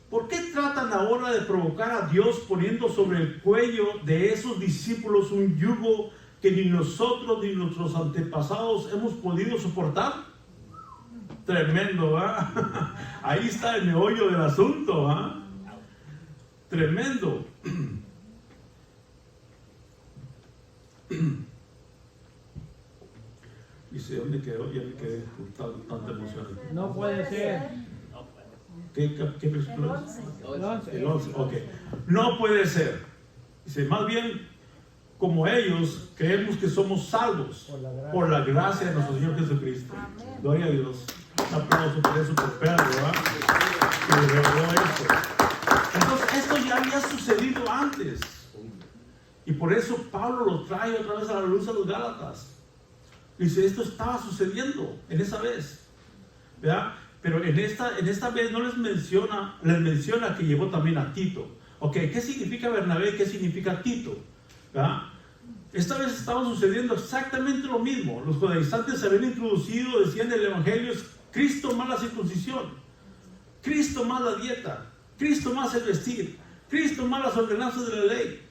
¿por qué tratan ahora de provocar a Dios poniendo sobre el cuello de esos discípulos un yugo que ni nosotros ni nuestros antepasados hemos podido soportar? Tremendo, ¿verdad? Ahí está el meollo del asunto, ¿verdad? Tremendo. Dice, ¿dónde quedó? Ya me quedé con tanta emoción. No puede ser. ¿Qué versículo es? El 11. Ok. No puede ser. Dice, más bien, como ellos, creemos que somos salvos por la gracia de nuestro Señor Jesucristo. Gloria a Dios. Un aplauso por eso, por Pedro, ¿verdad? Que reveló esto. Entonces, esto ya había sucedido antes. Y por eso Pablo lo trae otra vez a la luz a los Gálatas. Dice, esto estaba sucediendo en esa vez, ¿verdad? Pero en esta vez no les menciona que llevó también a Tito. Ok, ¿qué significa Bernabé? ¿Qué significa Tito? ¿Verdad? Esta vez estaba sucediendo exactamente lo mismo. Los judaizantes se habían introducido, decían el evangelio es Cristo más la circuncisión, Cristo más la dieta, Cristo más el vestir, Cristo más las ordenanzas de la ley.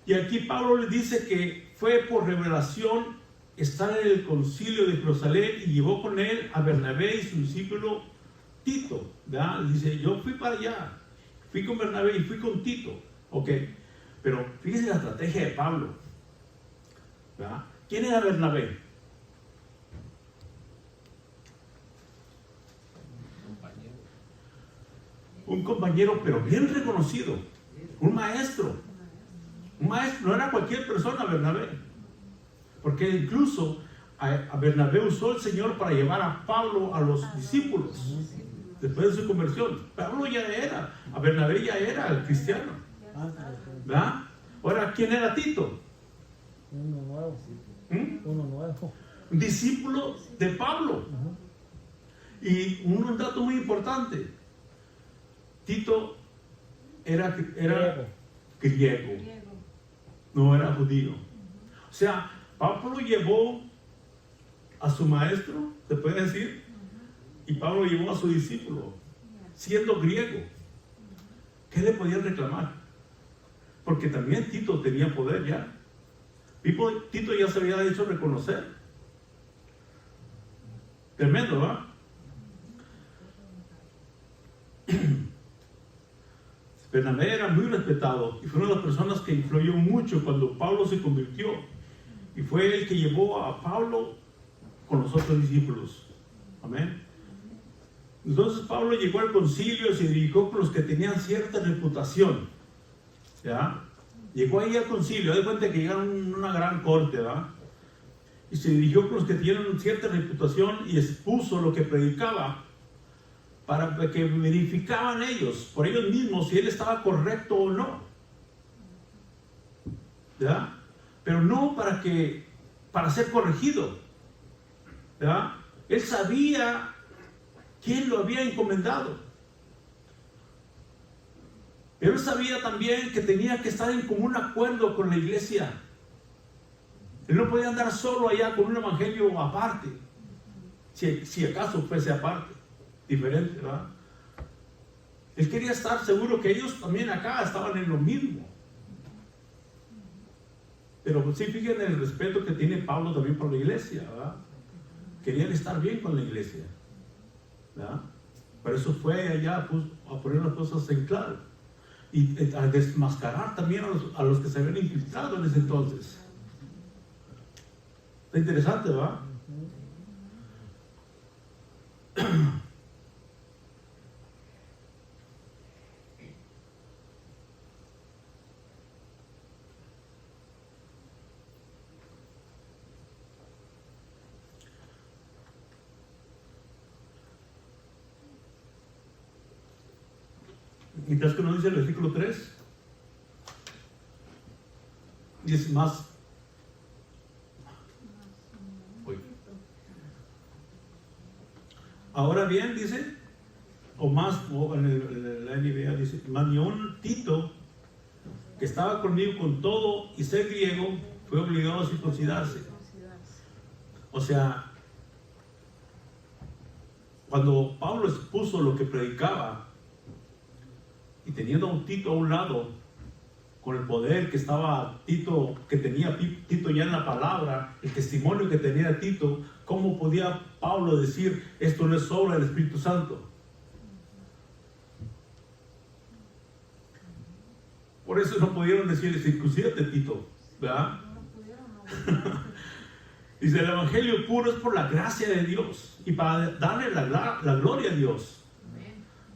Y aquí Pablo les dice que fue por revelación estar en el concilio de Jerusalén y llevó con él a Bernabé y su discípulo Tito, ¿verdad? Dice, yo fui para allá, fui con Bernabé y fui con Tito. Ok, pero fíjense la estrategia de Pablo, ¿verdad? ¿Quién era Bernabé? Un compañero, pero bien reconocido, un maestro. Un maestro, no era cualquier persona Bernabé, porque incluso a Bernabé usó el Señor para llevar a Pablo a los discípulos después de su conversión. Pablo ya era, a Bernabé ya era el cristiano, ¿verdad? Ahora, ¿quién era Tito? Uno nuevo. Uno nuevo. Un discípulo de Pablo. Y un dato muy importante, Tito era griego, no era judío. O sea, Pablo llevó a su maestro, se puede decir, y Pablo llevó a su discípulo, siendo griego. ¿Qué le podían reclamar? Porque también Tito tenía poder ya. Tito ya se había hecho reconocer. Tremendo, ¿verdad? Bernabé era muy respetado y fue una de las personas que influyó mucho cuando Pablo se convirtió, y fue el que llevó a Pablo con los otros discípulos. Amén. Entonces Pablo llegó al concilio y se dirigió con los que tenían cierta reputación, ¿ya? Llegó ahí al concilio, de cuenta que llegaron a una gran corte, ¿verdad? Y se dirigió con los que tenían cierta reputación y expuso lo que predicaba, para que verificaban ellos, por ellos mismos, si él estaba correcto o no. ¿Verdad? Pero no para ser corregido. ¿Verdad? Él sabía quién lo había encomendado. Pero él sabía también que tenía que estar en común acuerdo con la iglesia. Él no podía andar solo allá con un evangelio aparte, si acaso fuese aparte. Diferente, ¿verdad? Él quería estar seguro que ellos también acá estaban en lo mismo. Pero pues sí, fíjense el respeto que tiene Pablo también por la iglesia, ¿verdad? Querían estar bien con la iglesia, ¿verdad? Por eso fue allá pues, a poner las cosas en claro y a desmascarar también a los que se habían infiltrado en ese entonces. Está interesante, ¿verdad? Mientras que nos dice el versículo 3, dice más. Ahora bien, dice, o más, o en la NBA dice, más ni un Tito, que estaba conmigo con todo y ser griego, fue obligado a circuncidarse. O sea, cuando Pablo expuso lo que predicaba, y teniendo a un Tito a un lado, con el poder que estaba Tito, que tenía Tito ya en la palabra, el testimonio que tenía Tito, ¿cómo podía Pablo decir esto no es obra del Espíritu Santo? Por eso no pudieron decirle circuncídate, Tito, ¿verdad? Dice, el evangelio puro es por la gracia de Dios y para darle la gloria a Dios.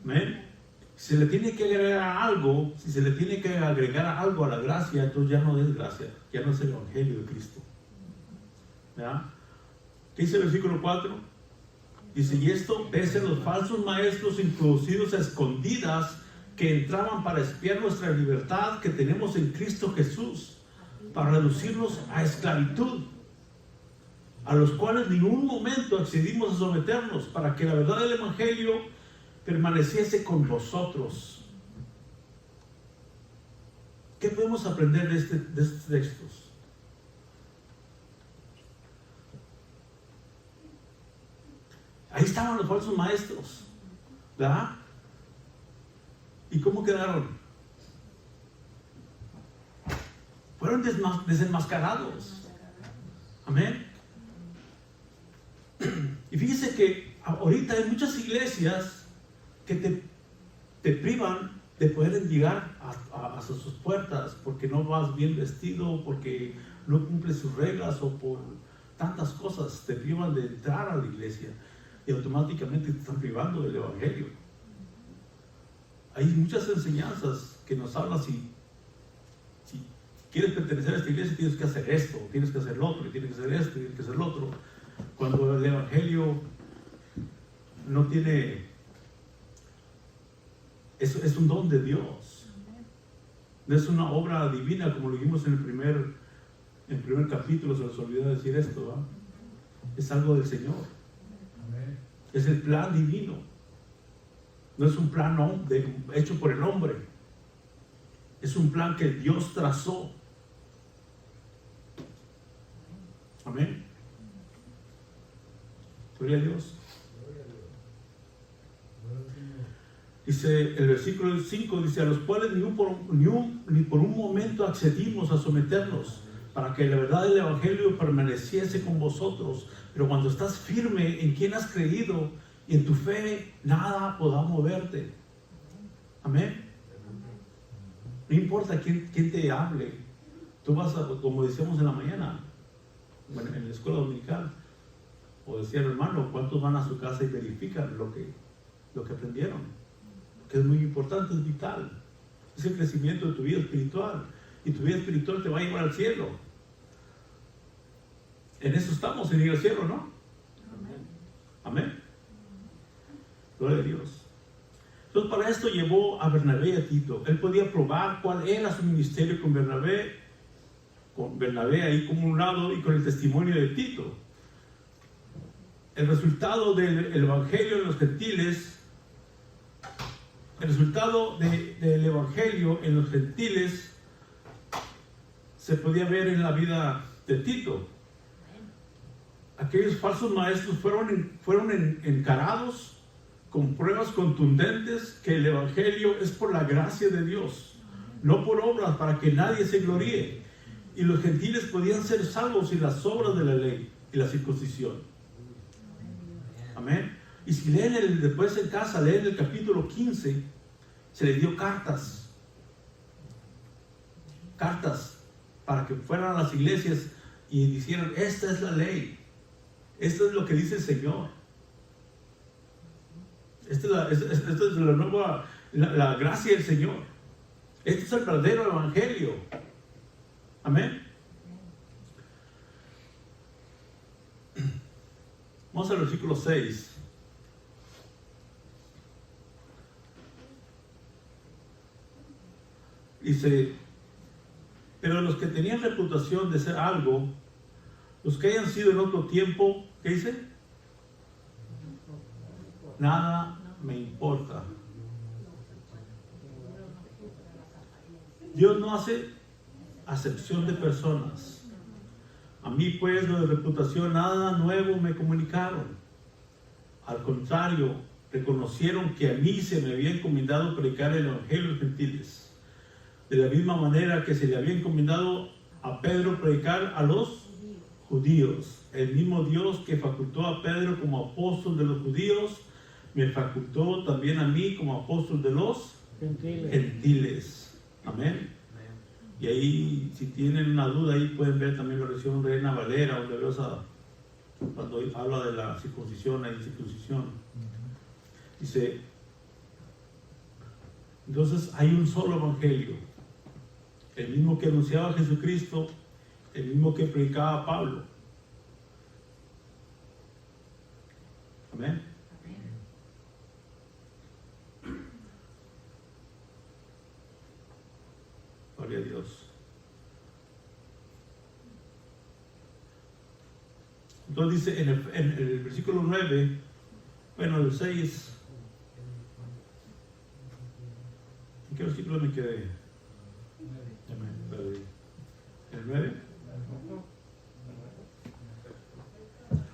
Amén. Si se le tiene que agregar algo, si se le tiene que agregar algo a la gracia, entonces ya no es gracia, ya no es el evangelio de Cristo. ¿Verdad? ¿Qué dice el versículo 4? Dice, y esto pese a los falsos maestros introducidos a escondidas que entraban para espiar nuestra libertad que tenemos en Cristo Jesús, para reducirnos a esclavitud, a los cuales ningún momento accedimos a someternos, para que la verdad del evangelio permaneciese con vosotros. ¿Qué podemos aprender de estos textos? Ahí estaban los falsos maestros, ¿verdad? ¿Y cómo quedaron? Fueron desenmascarados. Amén. Y fíjese que ahorita hay muchas iglesias que te privan de poder llegar a sus puertas porque no vas bien vestido, porque no cumples sus reglas o por tantas cosas. Te privan de entrar a la iglesia y automáticamente te están privando del evangelio. Hay muchas enseñanzas que nos hablan si quieres pertenecer a esta iglesia tienes que hacer esto, tienes que hacer lo otro, tienes que hacer esto, tienes que hacer lo otro. Cuando el evangelio no tiene... Es un don de Dios. No es una obra divina como lo vimos en el primer capítulo. Se nos olvidó decir esto, ¿verdad? Es algo del Señor. Es el plan divino. No es un plan hecho por el hombre. Es un plan que Dios trazó. Amén. Gloria a Dios. Dice el versículo 5, dice, a los cuales ni por un momento accedimos a someternos, para que la verdad del evangelio permaneciese con vosotros. Pero cuando estás firme en quien has creído y en tu fe, nada podrá moverte. Amén. No importa quién te hable. Tú vas a, como decíamos en la mañana, bueno, en la escuela dominical, o decía el hermano, ¿cuántos van a su casa y verifican lo que aprendieron? Que es muy importante, es vital. Es el crecimiento de tu vida espiritual. Y tu vida espiritual te va a llevar al cielo. En eso estamos, en ir al cielo, ¿no? Amén. Gloria a Dios. Entonces, para esto llevó a Bernabé y a Tito. Él podía probar cuál era su ministerio con Bernabé ahí como un lado y con el testimonio de Tito. El resultado del evangelio en los gentiles. El resultado del evangelio en los gentiles se podía ver en la vida de Tito. Aquellos falsos maestros fueron encarados con pruebas contundentes que el evangelio es por la gracia de Dios, no por obras para que nadie se gloríe. Y los gentiles podían ser salvos sin las obras de la ley y la circuncisión. Amén. Y si leen después en casa, leen el capítulo 15, se les dio cartas para que fueran a las iglesias y dijeran, esta es la ley, esto es lo que dice el Señor, esta es la nueva, la gracia del Señor, este es el verdadero evangelio. Amén. Vamos al versículo 6. Dice, pero los que tenían reputación de ser algo, los que hayan sido en otro tiempo, ¿qué dice? Nada me importa. Dios no hace acepción de personas. A mí pues lo de reputación nada nuevo me comunicaron. Al contrario, reconocieron que a mí se me había encomendado predicar el evangelio a los gentiles, de la misma manera que se le había encomendado a Pedro predicar a los judíos. El mismo Dios que facultó a Pedro como apóstol de los judíos, me facultó también a mí como apóstol de los gentiles. Amén. Y ahí, si tienen una duda, ahí pueden ver también la versión Reina Valera, donde veo cuando habla de la circuncisión, la incircuncisión. Dice, entonces hay un solo evangelio, el mismo que anunciaba a Jesucristo, el mismo que predicaba a Pablo. Amén. Gloria a Dios. Entonces dice en el versículo 9, bueno, el 6, ¿en qué versículo me quedé? ¿El 9?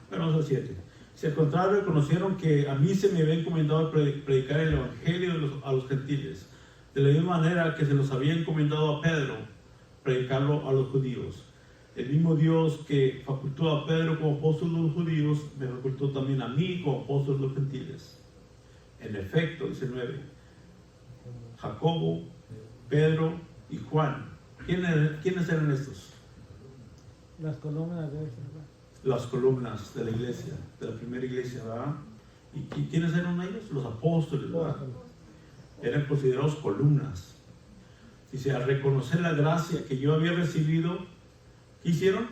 Bueno, vamos al 7. Si al contrario reconocieron que a mí se me había encomendado predicar el evangelio a los gentiles, de la misma manera que se los había encomendado a Pedro predicarlo a los judíos. El mismo Dios que facultó a Pedro como apóstol de los judíos, me facultó también a mí como apóstol de los gentiles. En efecto, dice 9, Jacobo, Pedro y Juan. ¿Quiénes eran estos? Las columnas de Las columnas de la iglesia, de la primera iglesia, ¿verdad? ¿Y quiénes eran ellos? Los apóstoles, ¿verdad? Eran considerados columnas. Dice, al reconocer la gracia que yo había recibido, ¿qué hicieron?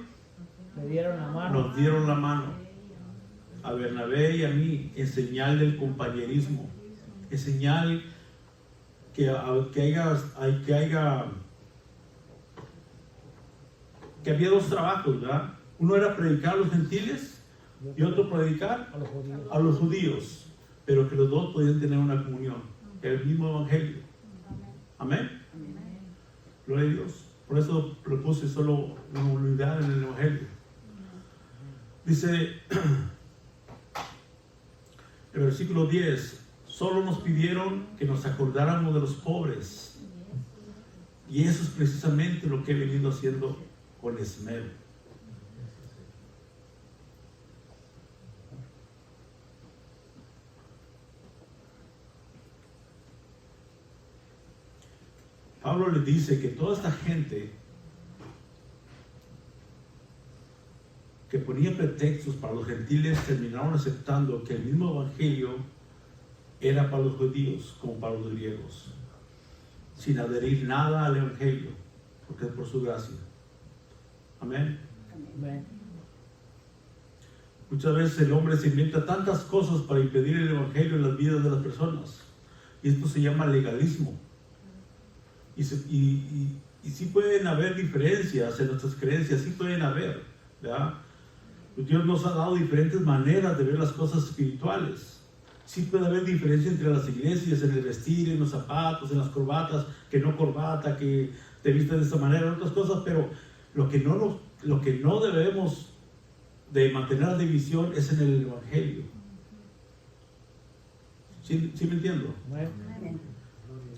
Me dieron la mano. Nos dieron la mano a Bernabé y a mí en señal del compañerismo, en señal que había dos trabajos, ¿verdad? Uno era predicar a los gentiles y otro predicar a los judíos, pero que los dos podían tener una comunión, el mismo evangelio. Amén. Gloria a Dios. Por eso propuse solo una unidad en el evangelio. Dice el versículo 10, solo nos pidieron que nos acordáramos de los pobres, y eso es precisamente lo que he venido haciendo con esmero. Pablo le dice que toda esta gente que ponía pretextos para los gentiles terminaron aceptando que el mismo evangelio era para los judíos como para los griegos, sin adherir nada al evangelio, porque es por su gracia. Amén. Amén. Muchas veces el hombre se inventa tantas cosas para impedir el evangelio en las vidas de las personas, y esto se llama legalismo. Y sí pueden haber diferencias en nuestras creencias, sí pueden haber, ¿verdad? Dios nos ha dado diferentes maneras de ver las cosas espirituales. Sí puede haber diferencia entre las iglesias, en el vestir, en los zapatos, en las corbatas, que no corbata, que te vistes de esta manera, otras cosas, pero lo que no debemos de mantener la división es en el evangelio. ¿Sí me entiendo? Amén.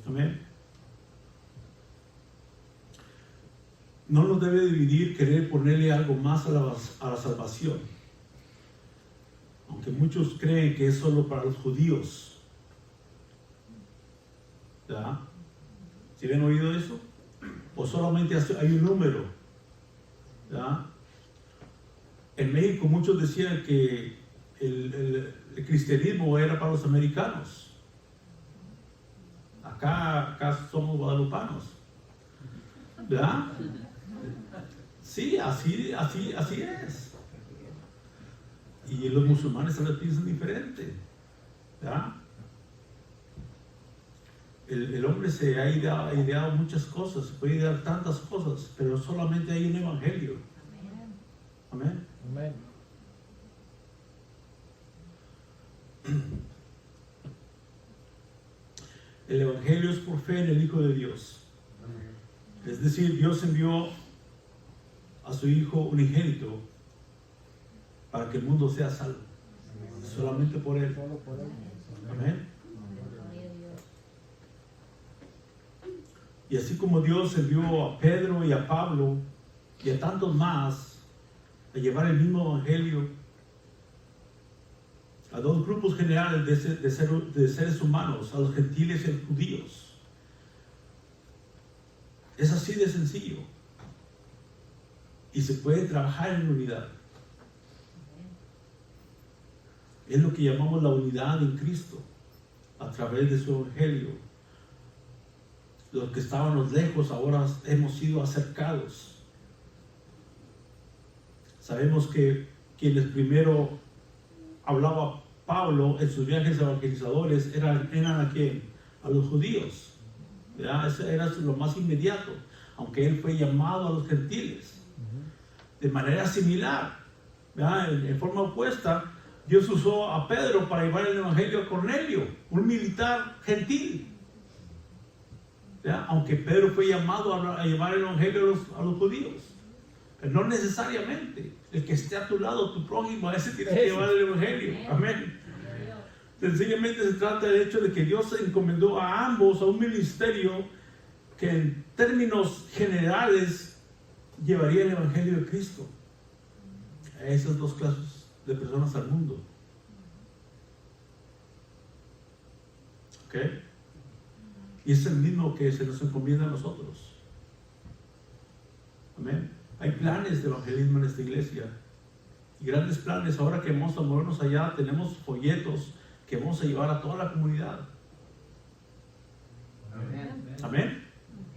Amén. No nos debe dividir querer ponerle algo más a la salvación, aunque muchos creen que es solo para los judíos. ¿Verdad? ¿Sí han oído eso? O solamente hay un número. ¿Verdad? En México muchos decían que el cristianismo era para los americanos. Acá somos guadalupanos. ¿Verdad? Sí, así es. Y los musulmanes a veces piensan diferente. ¿Verdad? el hombre se ha ideado muchas cosas, se puede idear tantas cosas, pero solamente hay un evangelio. Amén. Amén. El evangelio es por fe en el Hijo de Dios. Es decir, Dios envió a su Hijo unigénito para que el mundo sea salvo. Solamente por Él. Amén. Y así como Dios envió a Pedro y a Pablo y a tantos más a llevar el mismo evangelio a dos grupos generales de seres humanos, a los gentiles y a los judíos. Es así de sencillo. Y se puede trabajar en unidad. Es lo que llamamos la unidad en Cristo, a través de su evangelio. Los que estábamos lejos ahora hemos sido acercados. Sabemos que quienes primero hablaba Pablo en sus viajes evangelizadores eran a quién? A los judíos. ¿Verdad? Eso era lo más inmediato, aunque él fue llamado a los gentiles. De manera similar, ¿verdad? En forma opuesta, Dios usó a Pedro para llevar el evangelio a Cornelio, un militar gentil. ¿Verdad? Aunque Pedro fue llamado a llevar el evangelio a los judíos. Pero no necesariamente. El que esté a tu lado, tu prójimo, a ese tiene que llevar el evangelio. Amén. Sencillamente se trata del hecho de que Dios encomendó a ambos a un ministerio que en términos generales llevaría el evangelio de Cristo a esas dos clases de personas al mundo. ¿Ok? Y es el mismo que se nos encomienda a nosotros. Amén. Hay planes de evangelismo en esta iglesia. Y grandes planes. Ahora que vamos a movernos allá, tenemos folletos que vamos a llevar a toda la comunidad. Amén. Amén.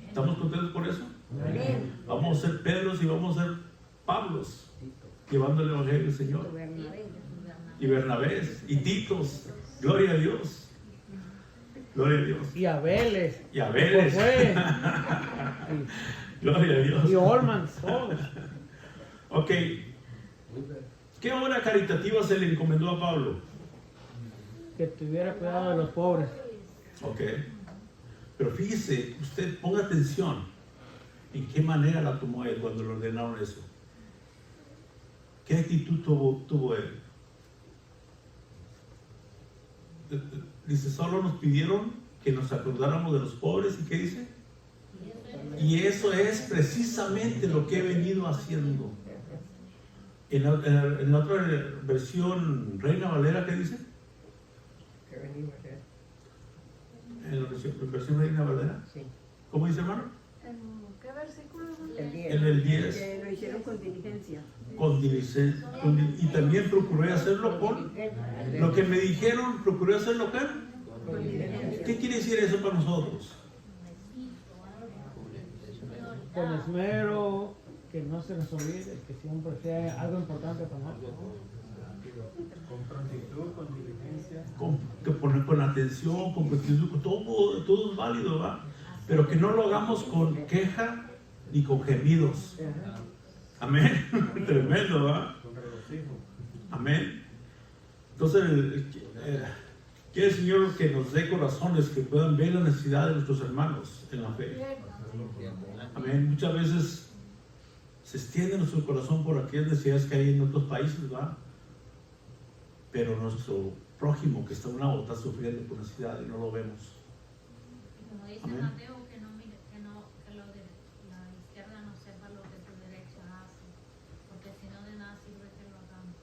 ¿Estamos contentos por eso? Amén. Vamos a ser Pedros y vamos a ser Pablos, llevando el evangelio del Señor. Y Bernabés y Titos. Gloria a Dios. Gloria a Dios. Y Abeles. Y Abeles. Gloria a Dios. Y Olmans, todos. Ok. ¿Qué obra caritativa se le encomendó a Pablo? Que tuviera cuidado de los pobres. Ok. Pero fíjese, usted ponga atención en qué manera la tomó él cuando le ordenaron eso. ¿Qué actitud tuvo él? Dice, solo nos pidieron que nos acordáramos de los pobres. ¿Y qué dice? Y eso es precisamente lo que he venido haciendo. En la otra versión, Reina Valera, ¿qué dice? ¿Qué venimos a hacer? En la versión Reina Valera. Sí. ¿Cómo dice, hermano? ¿En qué versículo? El 10. En el 10. Que lo hicieron con diligencia. Con diligencia. Y también procuré hacerlo con lo que me dijeron, procuré hacerlo con diligencia. ¿Qué quiere decir eso para nosotros? Con esmero, que no se nos olvide, que siempre sea algo importante para nosotros. Con prontitud, con diligencia. Que poner con atención, con prontitud, todo es válido, ¿va? Pero que no lo hagamos con queja ni con gemidos. Amén. Tremendo, ¿va? Amén. Entonces, quiere el Señor que nos dé corazones que puedan ver la necesidad de nuestros hermanos en la fe. Amén. Muchas veces se extiende nuestro corazón por aquellas necesidades que hay en otros países, ¿va? Pero nuestro prójimo que está a un lado está sufriendo por necesidad y no lo vemos. Como dice Amén. Mateo, que lo de la izquierda no sepa lo que tu derecha hace, porque si no de nada sirve que lo hagamos.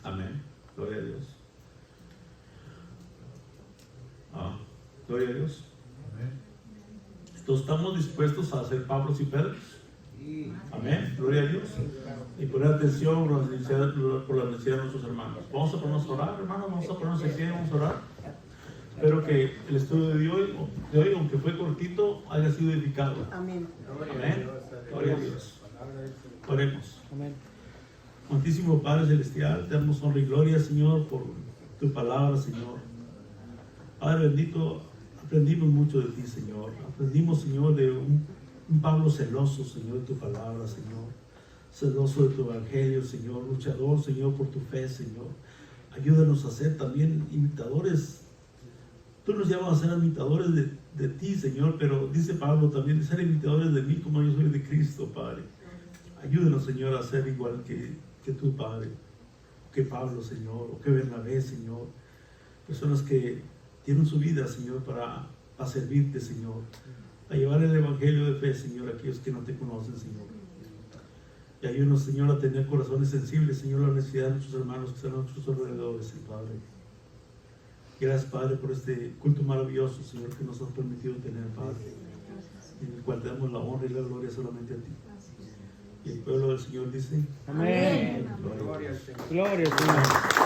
Amén. Gloria a Dios. Gloria a Dios. Entonces, ¿estamos dispuestos a ser Pablos y Pedros? Amén. Gloria a Dios. Y poner atención por la necesidad de nuestros hermanos. Vamos a ponernos a orar, hermanos. Vamos a ponernos aquí, vamos a orar. Espero que el estudio de hoy, aunque fue cortito, haya sido edificado. Amén. Amén. Gloria a Dios. Oremos. Amén. Santísimo Padre Celestial, te damos honra y gloria, Señor, por tu palabra, Señor. Padre bendito, a aprendimos mucho de ti, Señor. Aprendimos, Señor, de un Pablo celoso, Señor, de tu palabra, Señor. Celoso de tu evangelio, Señor. Luchador, Señor, por tu fe, Señor. Ayúdanos a ser también imitadores. Tú nos llamas a ser imitadores de ti, Señor, pero dice Pablo también, ser imitadores de mí como yo soy de Cristo, Padre. Ayúdanos, Señor, a ser igual que tu Padre, que Pablo, Señor, o que Bernabé, Señor. Personas que tienen su vida, Señor, para servirte, Señor, a llevar el evangelio de fe, Señor, a aquellos que no te conocen, Señor. Y ayúdanos, Señor, a tener corazones sensibles, Señor, a la necesidad de nuestros hermanos que están a nuestros alrededores, Padre. Gracias, Padre, por este culto maravilloso, Señor, que nos has permitido tener, Padre, en el cual te damos la honra y la gloria solamente a ti. Y el pueblo del Señor dice: amén. Gloria al Señor. Gloria al Señor.